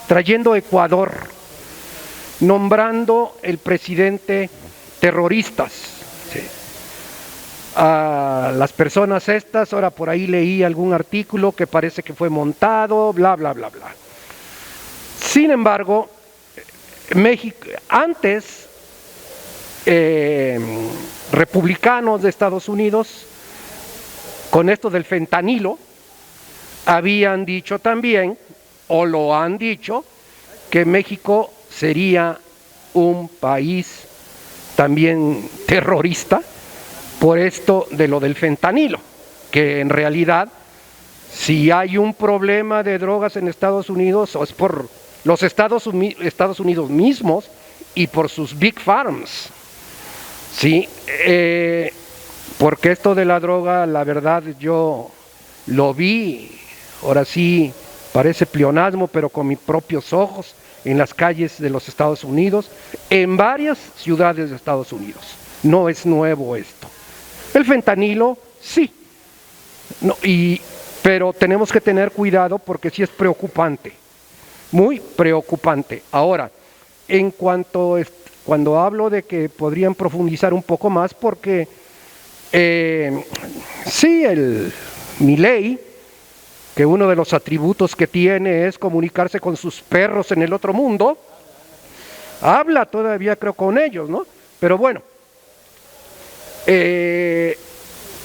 trayendo Ecuador, nombrando el presidente terroristas, ¿sí?, a las personas estas. Ahora por ahí leí algún artículo que parece que fue montado, bla, bla, bla, bla. Sin embargo, México, antes, republicanos de Estados Unidos, con esto del fentanilo, habían dicho también, o lo han dicho, que México sería un país también terrorista por esto de lo del fentanilo, que en realidad, si hay un problema de drogas en Estados Unidos, o es por los Estados Unidos mismos y por sus big farms, ¿sí? Porque esto de la droga, la verdad, yo lo vi, ahora sí, parece pleonasmo, pero con mis propios ojos, en las calles de los Estados Unidos, en varias ciudades de Estados Unidos. No es nuevo esto. El fentanilo, sí, pero tenemos que tener cuidado porque sí es preocupante, muy preocupante. Ahora, cuando hablo de que podrían profundizar un poco más, porque sí, Milei, que uno de los atributos que tiene es comunicarse con sus perros en el otro mundo, habla todavía, creo, con ellos, ¿no? Pero bueno,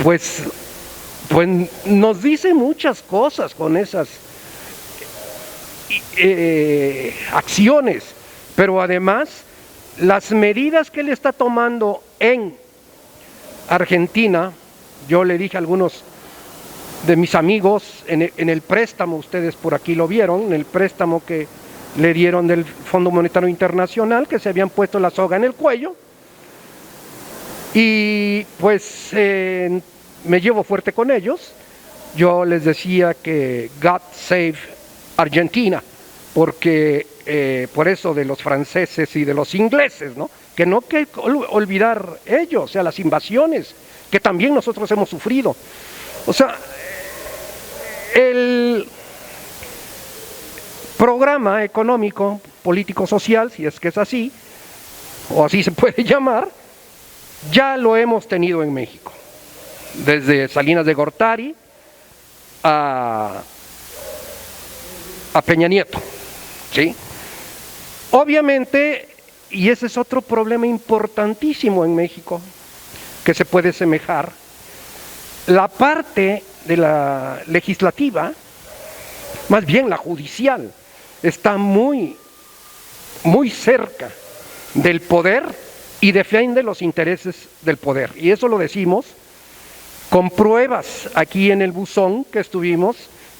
pues nos dice muchas cosas con esas acciones, pero además las medidas que él está tomando en Argentina, yo le dije a algunos de mis amigos en el préstamo, ustedes por aquí lo vieron, en el préstamo que le dieron del Fondo Monetario Internacional, que se habían puesto la soga en el cuello. Y pues me llevo fuerte con ellos. Yo les decía que God save Argentina, porque por eso de los franceses y de los ingleses, ¿no? Que no hay que olvidar ellos, o sea, las invasiones que también nosotros hemos sufrido. O sea, el programa económico, político, social, si es que es así, o así se puede llamar, ya lo hemos tenido en México, desde Salinas de Gortari a Peña Nieto, ¿sí? Obviamente, y ese es otro problema importantísimo en México, que se puede semejar, la parte de la legislativa, más bien la judicial, está muy cerca del poder y defiende los intereses del poder. Y eso lo decimos con pruebas aquí en el buzón que estuvimos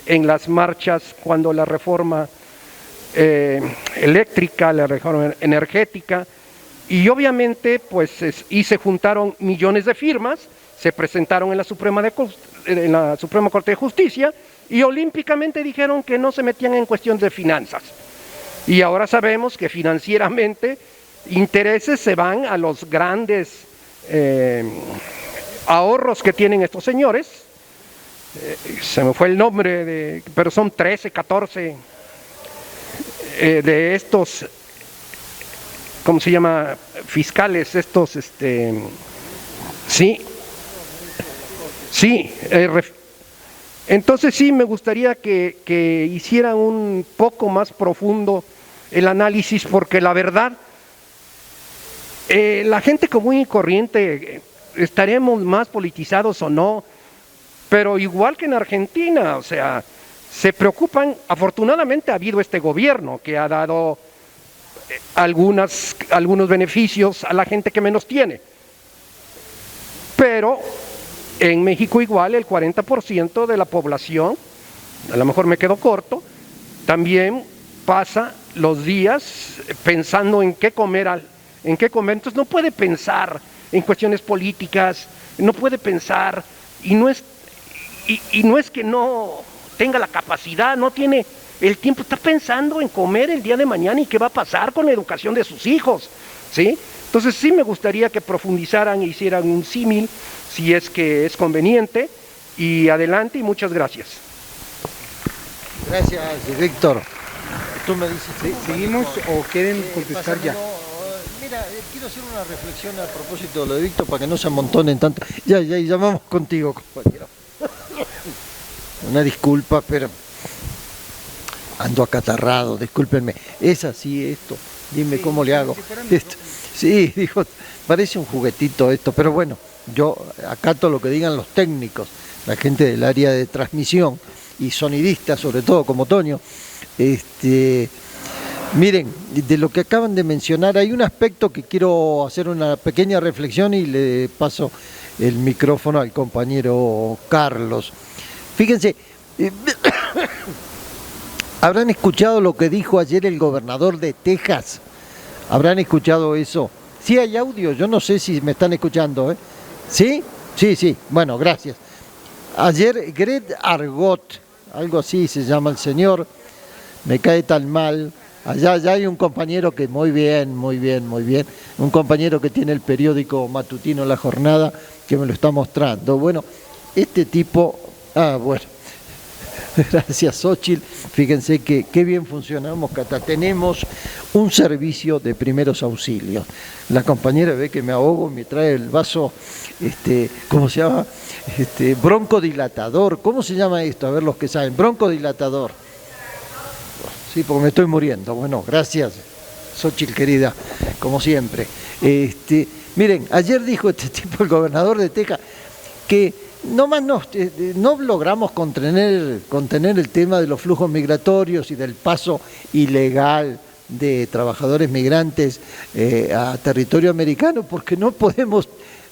en las marchas cuando la reforma eléctrica, la reforma energética, y obviamente pues y se juntaron millones de firmas, se presentaron en la Suprema Corte de Justicia y olímpicamente dijeron que no se metían en cuestiones de finanzas. Y ahora sabemos que financieramente intereses se van a los grandes ahorros que tienen estos señores. Se me fue el nombre, pero son 13, 14 de estos, ¿cómo se llama? Fiscales, estos, sí. Entonces sí me gustaría que hicieran un poco más profundo el análisis, porque la verdad, la gente común y corriente, estaremos más politizados o no, pero igual que en Argentina, o sea, se preocupan. Afortunadamente ha habido este gobierno que ha dado algunos beneficios a la gente que menos tiene, pero en México igual el 40% de la población, a lo mejor me quedo corto, también pasa los días pensando en qué comer, entonces no puede pensar en cuestiones políticas, no puede pensar, y no es que no tenga la capacidad, no tiene el tiempo, está pensando en comer el día de mañana y qué va a pasar con la educación de sus hijos, ¿sí? Entonces sí me gustaría que profundizaran e hicieran un símil, si es que es conveniente, y adelante y muchas gracias. Gracias, Víctor. Tú me dices. ¿Seguimos o quieren contestar ya? Mira, quiero hacer una reflexión a propósito de lo de Víctor para que no se amontonen tanto. Ya, vamos contigo, compañero. Una disculpa, pero ando acatarrado, discúlpenme. Es así esto, dime cómo le hago. Esto. Sí, dijo, parece un juguetito esto, pero bueno, yo acato lo que digan los técnicos, la gente del área de transmisión y sonidistas, sobre todo como Toño. Miren, de lo que acaban de mencionar, hay un aspecto que quiero hacer una pequeña reflexión y le paso el micrófono al compañero Carlos. Fíjense, ¿habrán escuchado lo que dijo ayer el gobernador de Texas? ¿Habrán escuchado eso? Sí hay audio, yo no sé si me están escuchando, ¿eh? ¿Sí? Sí, bueno, gracias. Ayer Greg Abbott, algo así se llama el señor, me cae tan mal. Allá hay un compañero que muy bien, un compañero que tiene el periódico matutino La Jornada, que me lo está mostrando. Bueno, este tipo, bueno, gracias Xochitl, fíjense que qué bien funcionamos, Cata, tenemos un servicio de primeros auxilios. La compañera ve que me ahogo, me trae el vaso, ¿cómo se llama? Broncodilatador, ¿cómo se llama esto? A ver los que saben, broncodilatador. Sí, porque me estoy muriendo. Bueno, gracias, Xochitl querida, como siempre. Miren, ayer dijo este tipo, el gobernador de Texas, que no logramos contener el tema de los flujos migratorios y del paso ilegal de trabajadores migrantes a territorio americano, porque no podemos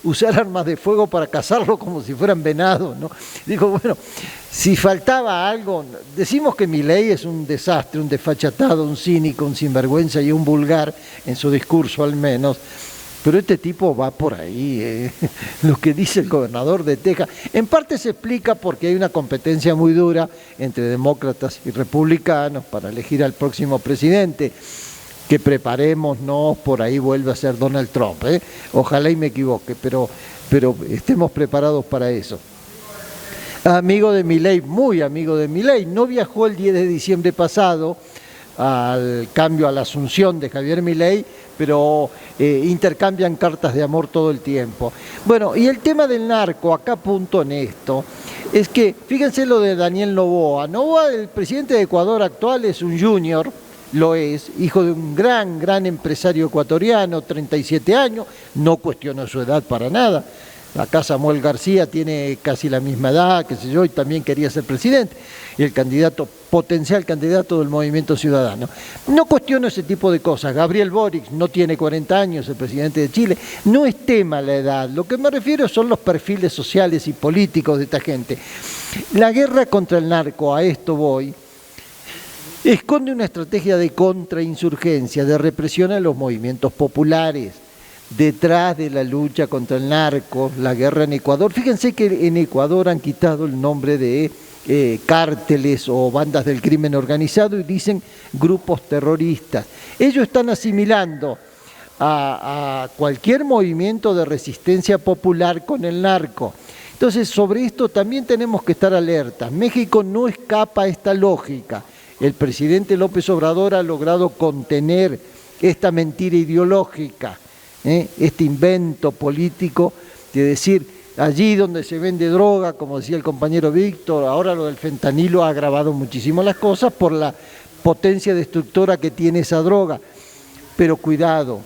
usar armas de fuego para cazarlo como si fueran venados, ¿no? Digo, bueno, si faltaba algo, decimos que Milei es un desastre, un desfachatado, un cínico, un sinvergüenza y un vulgar, en su discurso al menos, pero este tipo va por ahí, lo que dice el gobernador de Texas. En parte se explica porque hay una competencia muy dura entre demócratas y republicanos para elegir al próximo presidente. Que preparémonos, por ahí vuelve a ser Donald Trump, ¿eh? Ojalá y me equivoque, pero estemos preparados para eso. Amigo de Milei, muy amigo de Milei, no viajó el 10 de diciembre pasado al cambio a la asunción de Javier Milei, pero intercambian cartas de amor todo el tiempo. Bueno, y el tema del narco, acá punto en esto, es que, fíjense lo de Daniel Noboa. Noboa, el presidente de Ecuador actual, es un junior, lo es, hijo de un gran empresario ecuatoriano, 37 años, no cuestiono su edad para nada. Acá Samuel García tiene casi la misma edad, qué sé yo, y también quería ser presidente, y el potencial candidato del Movimiento Ciudadano. No cuestiono ese tipo de cosas. Gabriel Boric no tiene 40 años, el presidente de Chile, no es tema la edad, lo que me refiero son los perfiles sociales y políticos de esta gente. La guerra contra el narco, a esto voy, esconde una estrategia de contrainsurgencia, de represión a los movimientos populares. Detrás de la lucha contra el narco, la guerra en Ecuador, fíjense que en Ecuador han quitado el nombre de cárteles o bandas del crimen organizado y dicen grupos terroristas. Ellos están asimilando a cualquier movimiento de resistencia popular con el narco. Entonces, sobre esto también tenemos que estar alertas. México no escapa a esta lógica. El presidente López Obrador ha logrado contener esta mentira ideológica, este invento político de decir, allí donde se vende droga, como decía el compañero Víctor, ahora lo del fentanilo ha agravado muchísimo las cosas por la potencia destructora que tiene esa droga. Pero cuidado,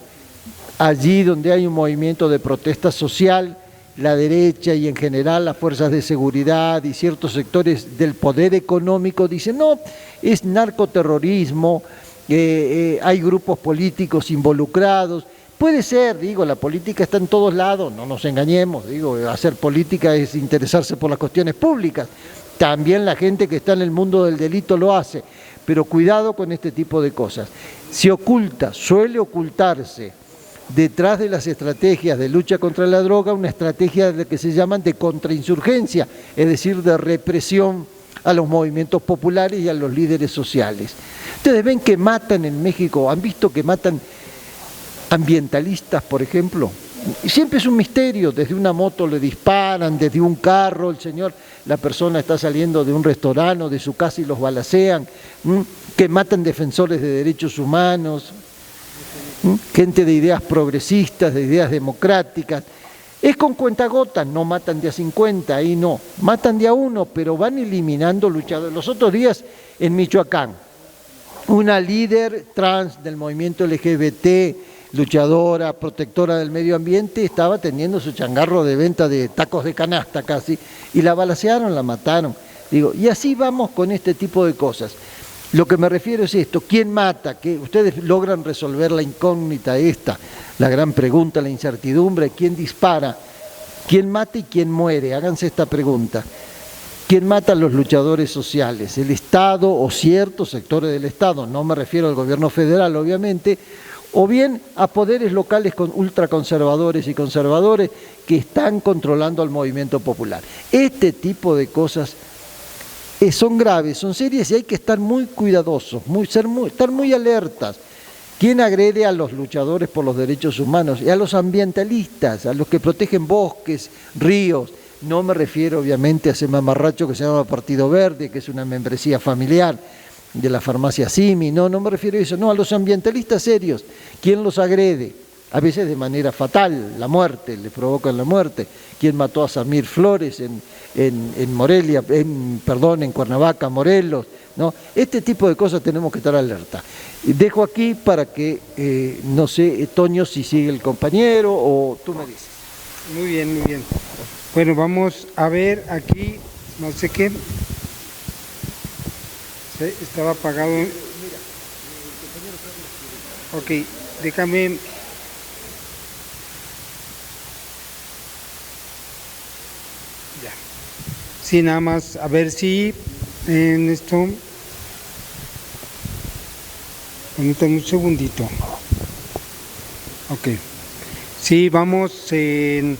allí donde hay un movimiento de protesta social, la derecha y en general las fuerzas de seguridad y ciertos sectores del poder económico dicen, no, es narcoterrorismo, hay grupos políticos involucrados. Puede ser, digo, la política está en todos lados, no nos engañemos, digo, hacer política es interesarse por las cuestiones públicas. También la gente que está en el mundo del delito lo hace, pero cuidado con este tipo de cosas. Se oculta, suele ocultarse detrás de las estrategias de lucha contra la droga una estrategia que se llaman de contrainsurgencia, es decir, de represión a los movimientos populares y a los líderes sociales. Ustedes ven que matan en México, han visto que matan ambientalistas, por ejemplo. Y siempre es un misterio, desde una moto le disparan, desde un carro, la persona está saliendo de un restaurante o de su casa y los balacean, que matan defensores de derechos humanos, gente de ideas progresistas, de ideas democráticas. Es con cuentagotas, no matan de a 50, ahí no, matan de a uno, pero van eliminando luchadores. Los otros días en Michoacán, una líder trans del movimiento LGBT, luchadora, protectora del medio ambiente, estaba teniendo su changarro de venta de tacos de canasta casi, y la balacearon, la mataron. Digo, y así vamos con este tipo de cosas. Lo que me refiero es esto, ¿quién mata? Que ustedes logran resolver la incógnita esta, la gran pregunta, la incertidumbre, ¿quién dispara? ¿Quién mata y quién muere? Háganse esta pregunta. ¿Quién mata a los luchadores sociales? ¿El Estado o ciertos sectores del Estado? No me refiero al gobierno federal, obviamente, o bien a poderes locales con ultraconservadores y conservadores que están controlando al movimiento popular. Este tipo de cosas son graves, son serias y hay que estar muy cuidadosos, estar muy alertas. ¿Quién agrede a los luchadores por los derechos humanos? Y a los ambientalistas, a los que protegen bosques, ríos. No me refiero obviamente a ese mamarracho que se llama Partido Verde, que es una membresía familiar de la farmacia Simi, no me refiero a eso, no, a los ambientalistas serios. ¿Quién los agrede? A veces de manera fatal, la muerte, le provocan la muerte. ¿Quién mató a Samir Flores en Morelia, en Cuernavaca, Morelos? ¿No? Este tipo de cosas tenemos que estar alerta. Dejo aquí para que, no sé, Toño, si sigue el compañero o tú me dices. Muy bien, muy bien. Bueno, vamos a ver aquí, no sé qué. Estaba apagado. Ok, déjame. Sí, nada más, a ver si en esto... Permítanme un segundito. Ok. Sí, vamos en...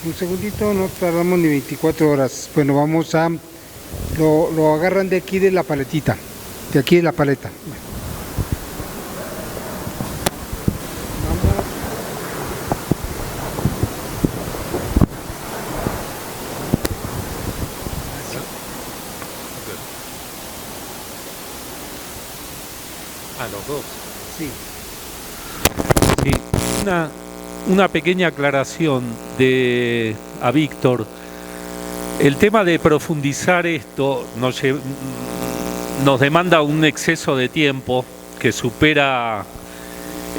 Un segundito, no tardamos ni 24 horas. Bueno, vamos a... Lo agarran de aquí de la paletita. De aquí de la paleta. A los dos. Sí. Sí, una pequeña aclaración a Víctor. El tema de profundizar esto nos demanda un exceso de tiempo que supera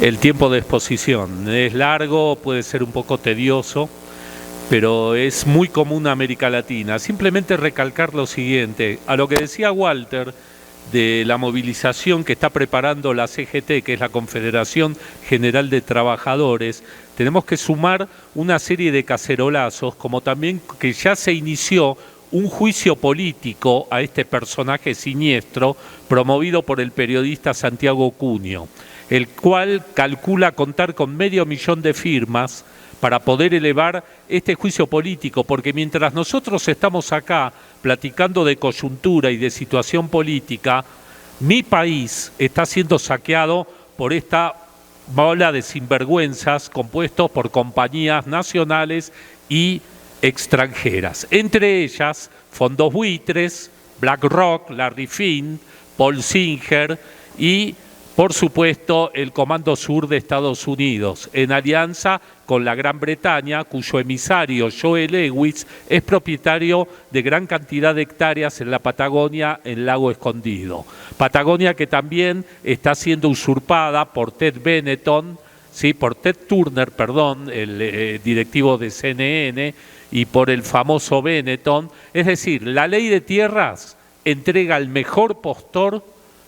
el tiempo de exposición. Es largo, puede ser un poco tedioso, pero es muy común en América Latina. Simplemente recalcar lo siguiente, a lo que decía Walter, de la movilización que está preparando la CGT, que es la Confederación General de Trabajadores, tenemos que sumar una serie de cacerolazos, como también que ya se inició un juicio político a este personaje siniestro promovido por el periodista Santiago Cunio, el cual calcula contar con 500.000 de firmas para poder elevar este juicio político, porque mientras nosotros estamos acá platicando de coyuntura y de situación política, mi país está siendo saqueado por esta bola de sinvergüenzas compuestos por compañías nacionales y extranjeras, entre ellas fondos buitres, BlackRock, Larry Fink, Paul Singer y, por supuesto, el Comando Sur de Estados Unidos, en alianza con la Gran Bretaña, cuyo emisario Joe Lewis es propietario de gran cantidad de hectáreas en la Patagonia, en Lago Escondido. Patagonia que también está siendo usurpada por Ted Turner, el directivo de CNN, y por el famoso Benetton. Es decir, la ley de tierras entrega al mejor postor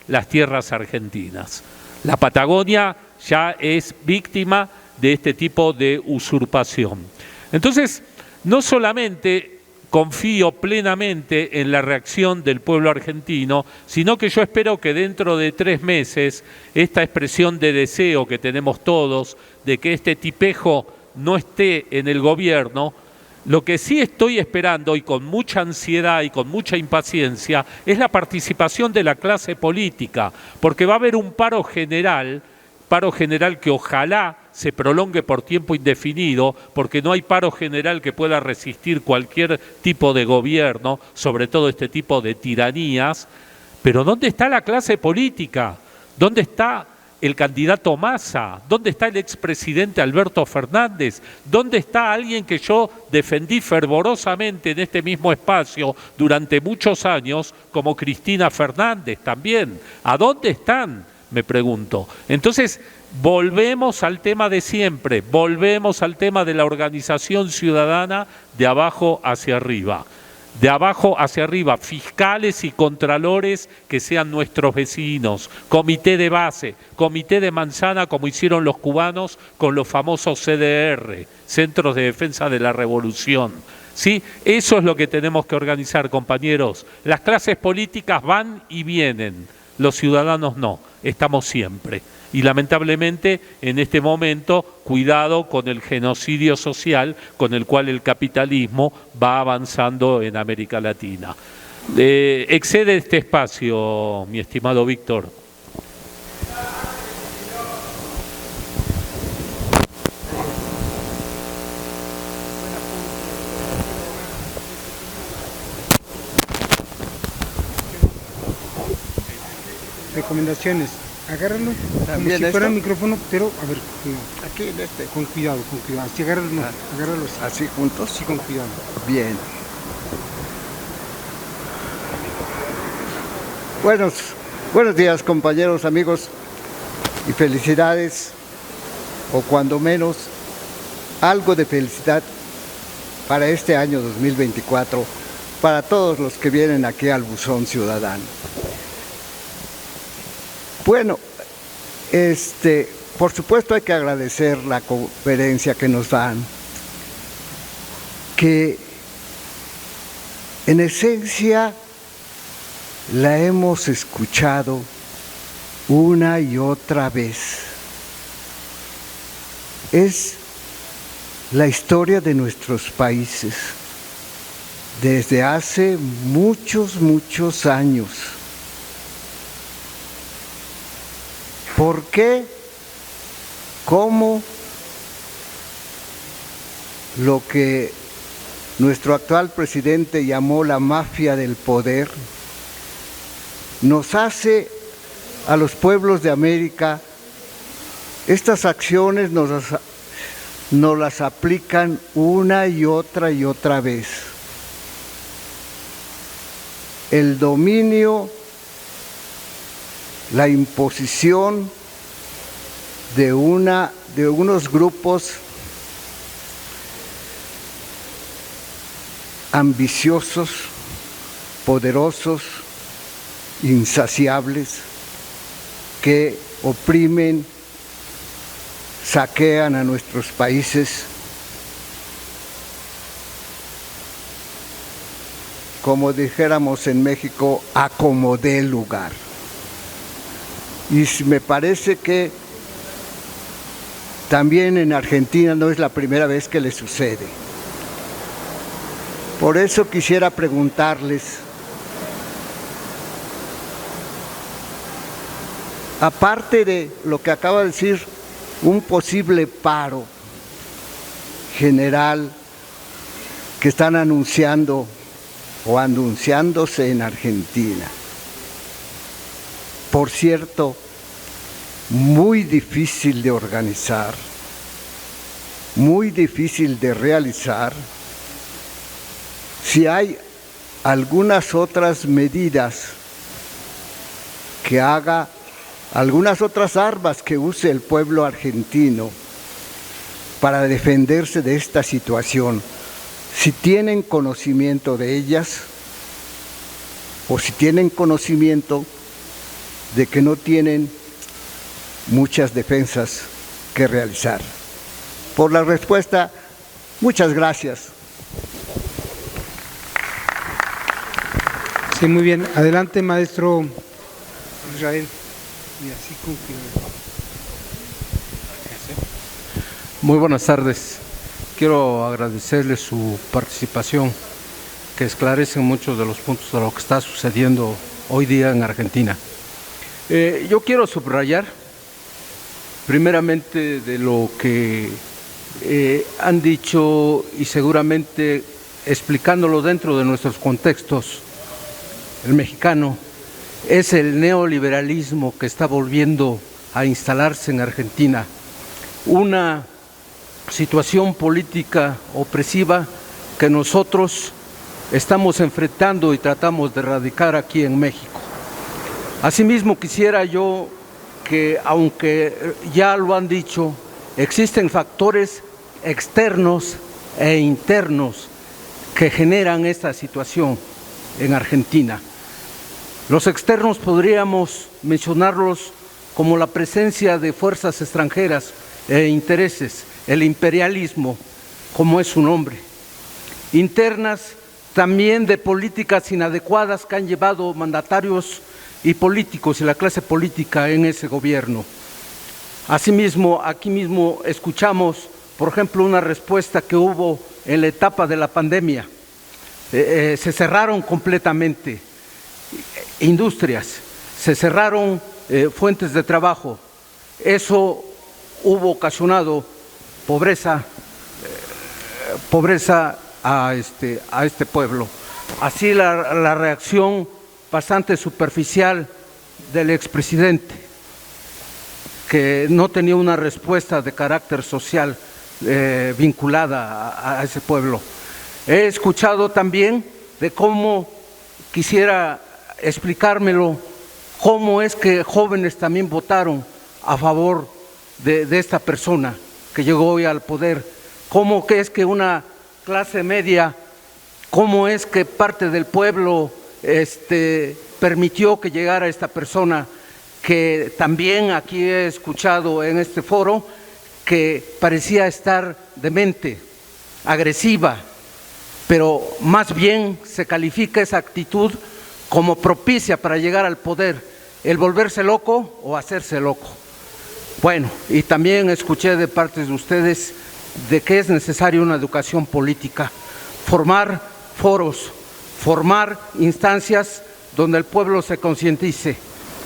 las tierras argentinas. La Patagonia ya es víctima de este tipo de usurpación. Entonces, no solamente confío plenamente en la reacción del pueblo argentino, sino que yo espero que dentro de 3 meses esta expresión de deseo que tenemos todos de que este tipejo no esté en el gobierno. Lo que sí estoy esperando, y con mucha ansiedad y con mucha impaciencia, es la participación de la clase política, porque va a haber un paro general que ojalá se prolongue por tiempo indefinido, porque no hay paro general que pueda resistir cualquier tipo de gobierno, sobre todo este tipo de tiranías. Pero ¿dónde está la clase política? ¿Dónde está el candidato Massa? ¿Dónde está el expresidente Alberto Fernández? ¿Dónde está alguien que yo defendí fervorosamente en este mismo espacio durante muchos años, como Cristina Fernández también? ¿A dónde están? Me pregunto. Entonces, volvemos al tema de siempre, volvemos al tema de la organización ciudadana de abajo hacia arriba. De abajo hacia arriba, fiscales y contralores que sean nuestros vecinos, comité de base, comité de manzana como hicieron los cubanos con los famosos CDR, Centros de Defensa de la Revolución. ¿Sí? Eso es lo que tenemos que organizar, compañeros. Las clases políticas van y vienen, los ciudadanos no, estamos siempre. Y lamentablemente en este momento, cuidado con el genocidio social con el cual el capitalismo va avanzando en América Latina. Excede este espacio, mi estimado Víctor. Recomendaciones. Agárralo También como si fuera esto. el micrófono, pero a ver, cuidado. Aquí en este. Con cuidado. Así agárralo, no, agárralo así. Así juntos. Sí, con cuidado. Bien. Buenos días, compañeros, amigos, y felicidades, o cuando menos, algo de felicidad para este año 2024, para todos los que vienen aquí al Buzón Ciudadano. Bueno, por supuesto hay que agradecer la conferencia que nos dan, que en esencia la hemos escuchado una y otra vez. Es la historia de nuestros países desde hace muchos, muchos años. ¿Por qué? ¿Cómo? Lo que nuestro actual presidente llamó la mafia del poder, nos hace a los pueblos de América, estas acciones nos las aplican una y otra vez. El dominio, la imposición de unos grupos ambiciosos, poderosos, insaciables, que oprimen, saquean a nuestros países, como dijéramos en México, a como dé lugar. Y me parece que también en Argentina no es la primera vez que le sucede. Por eso quisiera preguntarles, aparte de lo que acaba de decir, un posible paro general que están anunciando o anunciándose en Argentina, por cierto, muy difícil de organizar, muy difícil de realizar, si hay algunas otras medidas que haga, algunas otras armas que use el pueblo argentino para defenderse de esta situación, si tienen conocimiento de ellas o si tienen conocimiento de que no tienen muchas defensas que realizar. Por la respuesta, muchas gracias. Sí, muy bien. Adelante, maestro Israel. Y así concluye. Muy buenas tardes. Quiero agradecerle su participación, que esclarece muchos de los puntos de lo que está sucediendo hoy día en Argentina. Yo quiero subrayar, primeramente, de lo que han dicho y seguramente explicándolo dentro de nuestros contextos, el mexicano, es el neoliberalismo que está volviendo a instalarse en Argentina. Una situación política opresiva que nosotros estamos enfrentando y tratamos de erradicar aquí en México. Asimismo, quisiera yo que, aunque ya lo han dicho, existen factores externos e internos que generan esta situación en Argentina. Los externos podríamos mencionarlos como la presencia de fuerzas extranjeras e intereses, el imperialismo, como es su nombre. Internas, también de políticas inadecuadas que han llevado mandatarios y políticos y la clase política en ese gobierno. Asimismo, aquí mismo escuchamos, por ejemplo, una respuesta que hubo en la etapa de la pandemia. Se cerraron completamente industrias, se cerraron fuentes de trabajo. Eso hubo ocasionado pobreza a este pueblo. Así la reacción bastante superficial del expresidente, que no tenía una respuesta de carácter social vinculada a ese pueblo. He escuchado también de cómo, quisiera explicármelo, cómo es que jóvenes también votaron a favor de esta persona que llegó hoy al poder, cómo que es que una clase media, cómo es que parte del pueblo permitió que llegara esta persona, que también aquí he escuchado en este foro que parecía estar demente, agresiva, pero más bien se califica esa actitud como propicia para llegar al poder, el volverse loco o hacerse loco. Bueno, y también escuché de parte de ustedes de que es necesaria una educación política, formar foros, formar instancias donde el pueblo se concientice,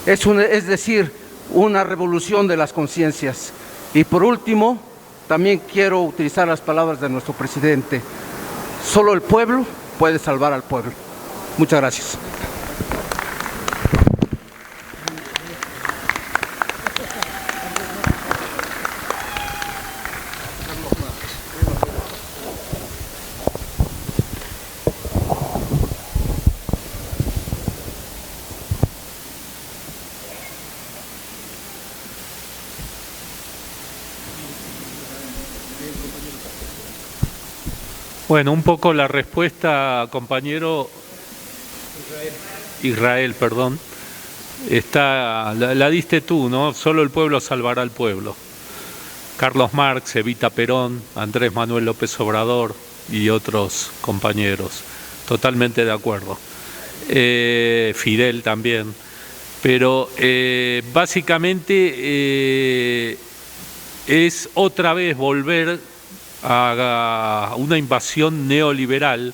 es decir, una revolución de las conciencias. Y por último, también quiero utilizar las palabras de nuestro presidente: solo el pueblo puede salvar al pueblo. Muchas gracias. Bueno, un poco la respuesta, compañero Israel, perdón, la diste tú, ¿no? Solo el pueblo salvará al pueblo. Carlos Marx, Evita Perón, Andrés Manuel López Obrador y otros compañeros, totalmente de acuerdo. Fidel también, pero básicamente es otra vez volver a una invasión neoliberal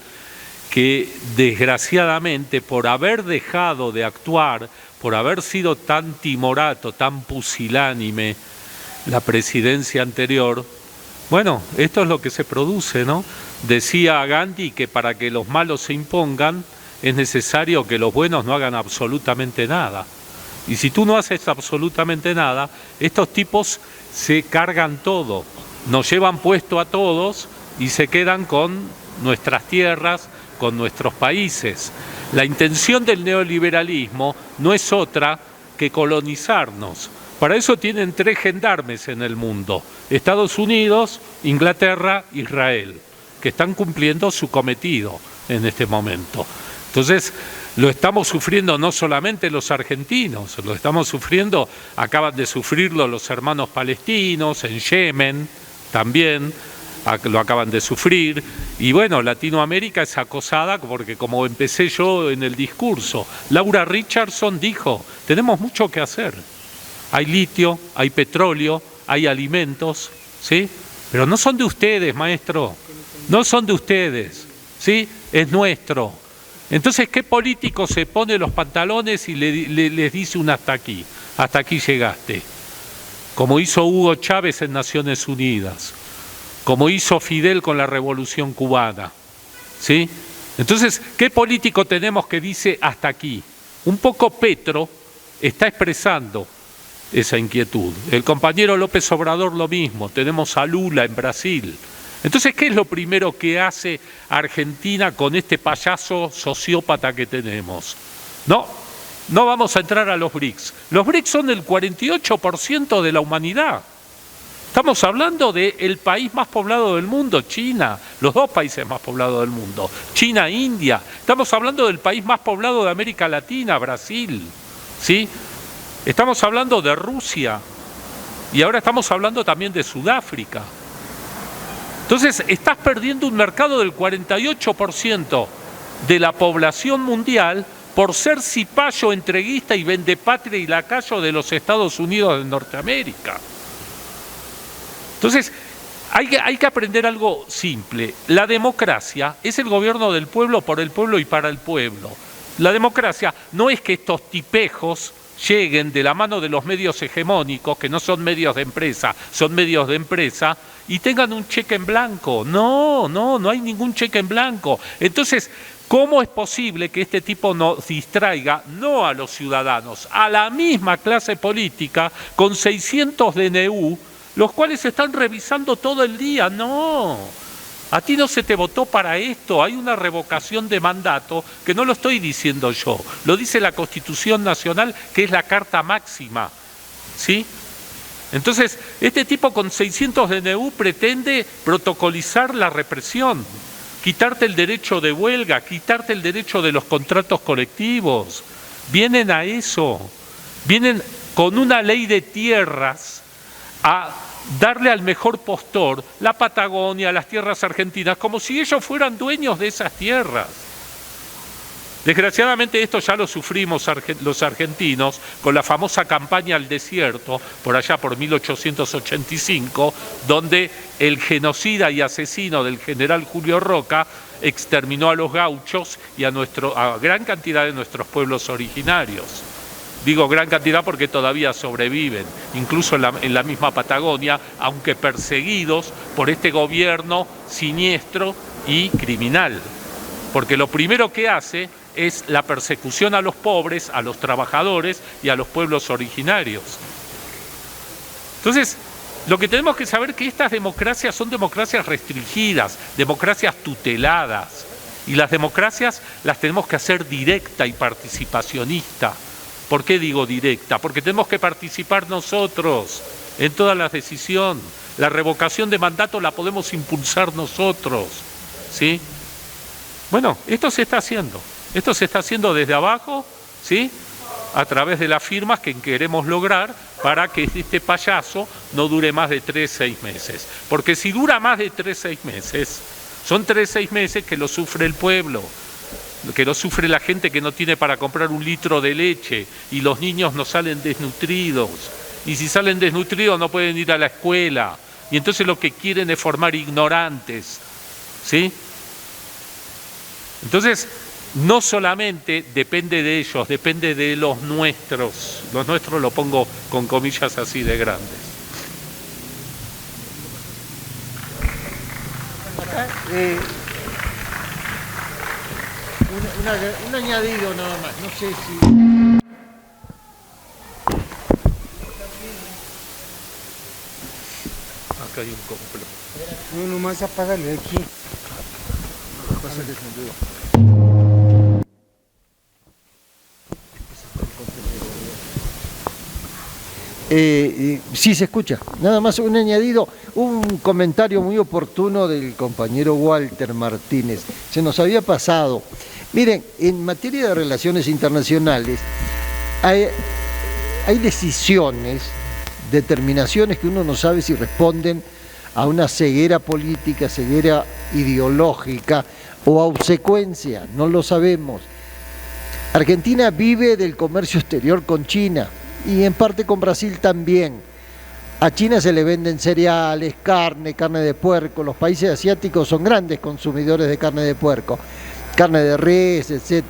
que desgraciadamente, por haber dejado de actuar, por haber sido tan timorato, tan pusilánime la presidencia anterior, bueno, esto es lo que se produce, ¿no? Decía Gandhi que para que los malos se impongan es necesario que los buenos no hagan absolutamente nada. Y si tú no haces absolutamente nada, estos tipos se cargan todo, nos llevan puesto a todos y se quedan con nuestras tierras, con nuestros países. La intención del neoliberalismo no es otra que colonizarnos. Para eso tienen 3 gendarmes en el mundo: Estados Unidos, Inglaterra, Israel, que están cumpliendo su cometido en este momento. Entonces, lo estamos sufriendo no solamente los argentinos, lo estamos sufriendo, acaban de sufrirlo los hermanos palestinos en Yemen, también lo acaban de sufrir. Y bueno, Latinoamérica es acosada porque, como empecé yo en el discurso, Laura Richardson dijo: tenemos mucho que hacer. Hay litio, hay petróleo, hay alimentos, ¿sí? Pero no son de ustedes, maestro, no son de ustedes, ¿sí? Es nuestro. Entonces, ¿qué político se pone los pantalones y les dice un hasta aquí llegaste? Como hizo Hugo Chávez en Naciones Unidas, como hizo Fidel con la Revolución Cubana, ¿sí? Entonces, ¿qué político tenemos que dice hasta aquí? Un poco Petro está expresando esa inquietud. El compañero López Obrador lo mismo, tenemos a Lula en Brasil. Entonces, ¿qué es lo primero que hace Argentina con este payaso sociópata que tenemos? No vamos a entrar a los BRICS. Los BRICS son el 48% de la humanidad. Estamos hablando del país más poblado del mundo, China, los 2 países más poblados del mundo, China, India. Estamos hablando del país más poblado de América Latina, Brasil, ¿sí? Estamos hablando de Rusia y ahora estamos hablando también de Sudáfrica. Entonces, estás perdiendo un mercado del 48% de la población mundial por ser cipayo, entreguista y vendepatria y lacayo de los Estados Unidos de Norteamérica. Entonces, hay que aprender algo simple. La democracia es el gobierno del pueblo, por el pueblo y para el pueblo. La democracia no es que estos tipejos lleguen de la mano de los medios hegemónicos, que no son medios de empresa, son medios de empresa, y tengan un cheque en blanco. No hay ningún cheque en blanco. Entonces, ¿cómo es posible que este tipo nos distraiga, no a los ciudadanos, a la misma clase política, con 600 DNU, los cuales están revisando todo el día? No, a ti no se te votó para esto, hay una revocación de mandato, que no lo estoy diciendo yo, lo dice la Constitución Nacional, que es la Carta Máxima, ¿sí? Entonces, este tipo con 600 DNU pretende protocolizar la represión, quitarte el derecho de huelga, quitarte el derecho de los contratos colectivos. Vienen a eso, vienen con una ley de tierras a darle al mejor postor la Patagonia, las tierras argentinas, como si ellos fueran dueños de esas tierras. Desgraciadamente esto ya lo sufrimos los argentinos con la famosa campaña al desierto, por allá por 1885, donde el genocida y asesino del general Julio Roca exterminó a los gauchos y a gran cantidad de nuestros pueblos originarios. Digo gran cantidad porque todavía sobreviven, incluso en la misma Patagonia, aunque perseguidos por este gobierno siniestro y criminal. Porque lo primero que hace es la persecución a los pobres, a los trabajadores y a los pueblos originarios. Entonces, lo que tenemos que saber es que estas democracias son democracias restringidas, democracias tuteladas. Y las democracias las tenemos que hacer directa y participacionista. ¿Por qué digo directa? Porque tenemos que participar nosotros en todas las decisiones. La revocación de mandato la podemos impulsar nosotros, ¿sí? Bueno, esto se está haciendo. Esto se está haciendo desde abajo, ¿sí? A través de las firmas que queremos lograr para que este payaso no dure más de 3-6 meses. Porque si dura más de 3-6 meses, son 3-6 meses que lo sufre el pueblo, que lo sufre la gente que no tiene para comprar un litro de leche y los niños no salen desnutridos. Y si salen desnutridos no pueden ir a la escuela. Y entonces lo que quieren es formar ignorantes, ¿sí? Entonces, no solamente depende de ellos, depende de los nuestros. Los nuestros lo pongo con comillas así de grandes. Acá, un añadido nada más, no sé si... Acá hay un complot. No, nomás apágale aquí. Sí se escucha, nada más un añadido, un comentario muy oportuno del compañero Walter Martínez, se nos había pasado. Miren, en materia de relaciones internacionales hay decisiones, determinaciones que uno no sabe si responden a una ceguera política, ceguera ideológica o a obsecuencia, no lo sabemos. Argentina vive del comercio exterior con China y en parte con Brasil también. A China se le venden cereales, carne de puerco. Los países asiáticos son grandes consumidores de carne de puerco, carne de res, etc.